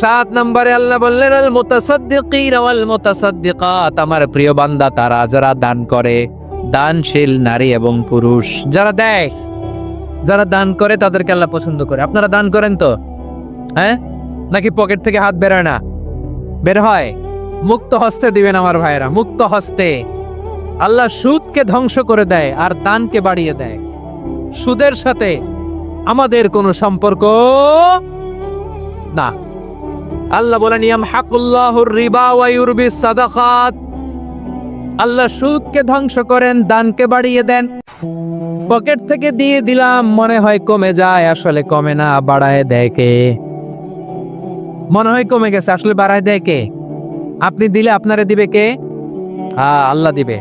7 নম্বরে আল্লাহ বললেন আল মুতাসাদ্দিকিন ওয়াল মুতাসাদ্দিকাত, আমার প্রিয় বান্দা তারা যারা দান করে, দানশীল নারী এবং পুরুষ যারা দেয়, যারা দান করে তাদেরকে আল্লাহ পছন্দ করে। আপনারা দান করেন তো? হ্যাঁ, নাকি পকেট থেকে হাত বের হয় না? বের হয়। মুক্ত হস্তে দিবেন আমার ভাইয়েরা, মুক্ত হস্তে। আল্লাহ সুদকে ধ্বংস করে দেয় আর দানকে বাড়িয়ে দেয়। সুদের সাথে আমাদের কোনো সম্পর্ক না। আল্লাহ বলেন ইয়ামহাকুল্লাহুর রিবা ওয়া ইউরবিস সাদাকাত, আল্লাহ সুদকে ধ্বংস করেন, দানকে বাড়িয়ে দেন। পকেট থেকে দিয়ে দিলাম, মনে হয় কমে যায়, আসলে কমে না, বাড়ায় দেয় কে? মনে হয় কমে গেছে, আসলে বাড়ায় দেয় কে? আপনি দিলে আপনারে দিবে কে? আল্লাহ দিবে।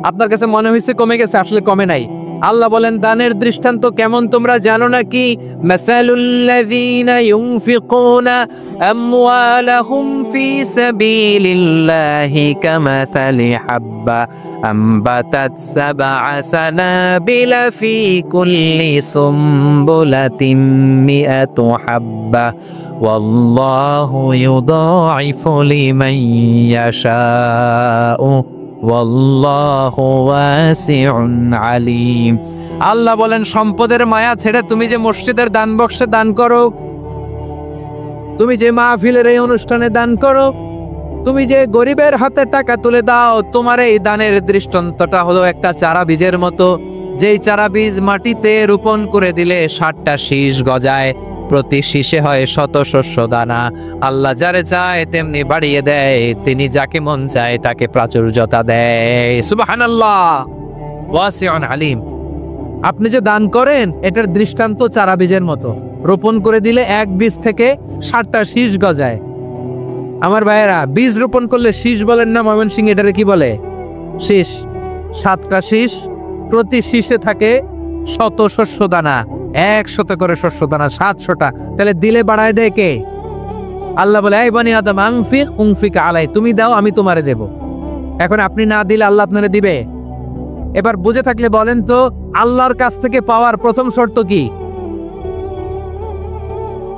আপনার কাছে মনে হয়েছে কমে গেছে, আসলে কমে নাই। আল্লাহ বলেন দানের দৃষ্টান্ত কেমন তোমরা জানো নাকি? মাসালুল্লাযীনা ইউনফিকুনা আমওয়ালাহুম ফি সাবিলিল্লাহি কামাসালি হাব্বা আমবাতাত সাবআ সানাবিলা ফি কুল্লি সুমবুলাতিন মিআতু হাব্বা ওয়াল্লাহু ইউদাঈফু লিমান ইয়াশাউ ওয়াল্লাহু ওয়াসিউন আলিম। আল্লাহ বলেন সম্পদের মায়া ছেড়ে তুমি যে মসজিদের দান বক্সে দান করো, তুমি যে মাহফিলের এই অনুষ্ঠানে দান করো, তুমি যে গরিবের হাতে টাকা তুলে দাও, তোমার এই দানের দৃষ্টান্তটা হলো একটা চারা বীজের মতো। যেই চারা বীজ মাটিতে রোপণ করে দিলে 60টা শীষ গজায়, প্রতি শীষে হয় শত শস্য দানা। আল্লাহ যারে চায় তেমনি বাড়িয়ে দেয়, তিনি যাকে মন চায় তাকে প্রাচুর্যতা দেয়। সুবহানাল্লাহ, ওয়াসিউন আলিম। আপনি যে দান করেন এটার দৃষ্টান্ত চারা বীজের মতো, রোপণ করে দিলে এক বীজ থেকে 60টা শীষ গজায়। আমার ভাইয়েরা, বীজ রোপণ করলে শীষ বলেন না ময়মনসিংহ, এটারে কি বলে? শীষ। 7টা শীষ, প্রতি শীষে থাকে শত শস্য দানা, 100 করে শস্য দানা, 700টা। তাহলে দিলে বাড়ায় দেয় কে? আল্লাহ বলে এই বনি আদম আনফিক উনফিক আলাই, তুমি দাও আমি তোমারে দেব। এখন আপনি না দিলে আল্লাহ আপনারে দিবে? এবার বুঝে থাকলে বলেন তো, আল্লাহর কাছ থেকে পাওয়ার প্রথম শর্ত কি?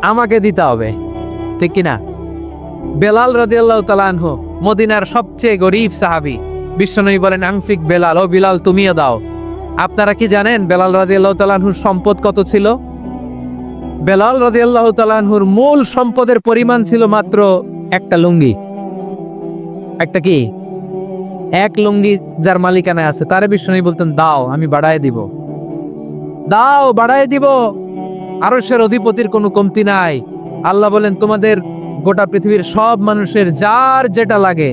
আমাকে দিতে হবে, ঠিক কিনা? বেলাল রাদিয়াল্লাহু তাআলা আনহু মদিনার সবচেয়ে গরীব সাহাবী, বিশ্বনবী বলেন আনফিক বেলাল, ও বিলাল তুমিও দাও। আপনারা কি জানেন বেলাল রাদিয়াল্লাহু তাআলা আনহুর সম্পদ কত ছিল? বেলাল রাদিয়াল্লাহু তাআলা আনহুর মূল সম্পদের পরিমাণ ছিল মাত্র একটা লুঙ্গি। একটা কি? এক লুঙ্গি যার মালিকানায় আছে, তারে বিশ্বনবী বলতেন দাও আমি বাড়ায় দিব, দাও বাড়ায় দিব। আরশের অধিপতির কোনো কমতি নাই। আল্লাহ বলেন তোমাদের গোটা পৃথিবীর সব মানুষের যার যেটা লাগে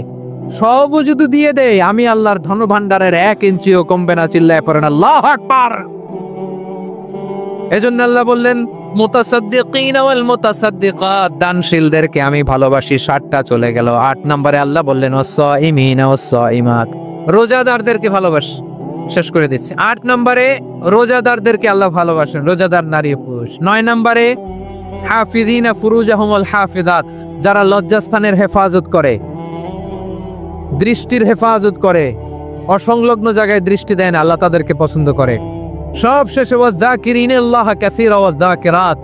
সবও যদি দিয়ে দেয়, আমি আল্লাহর ধন ভান্ডারের 1 ইঞ্চিও কমবে না। চিল্লায় পড়েন আল্লাহু আকবার। এজন্য আল্লাহ বললেন মুতাসাদ্দিকিন ওয়াল মুতাসাদ্দিকাত, দানশীলদেরকে আমি ভালোবাসি। 7টা চলে গেল। 8 নম্বরে আল্লাহ বললেন ওয়াস-সাইমিন ওয়াস-সাইমাত, রোজাদারদেরকে ভালোবাসি। শেষ করে দিচ্ছি। 8 নম্বরে রোজাদারদেরকে আল্লাহ ভালোবাসেন, রোজাদার নারী পুরুষ। 9 নম্বরে হাফিজিনা ফুরুজাহুম ওয়াল হাফিজাত, যারা লজ্জাস্থানের হেফাজত করে, দৃষ্টির হেফাজত করে, অসংলগ্ন জায়গায় দৃষ্টি দেন, আল্লাহ তাদেরকে পছন্দ করে। সব শেষে ওয়াজ-যাকিরিনাল্লাহ কাসীরা ওয়াজ-যাকিরাত,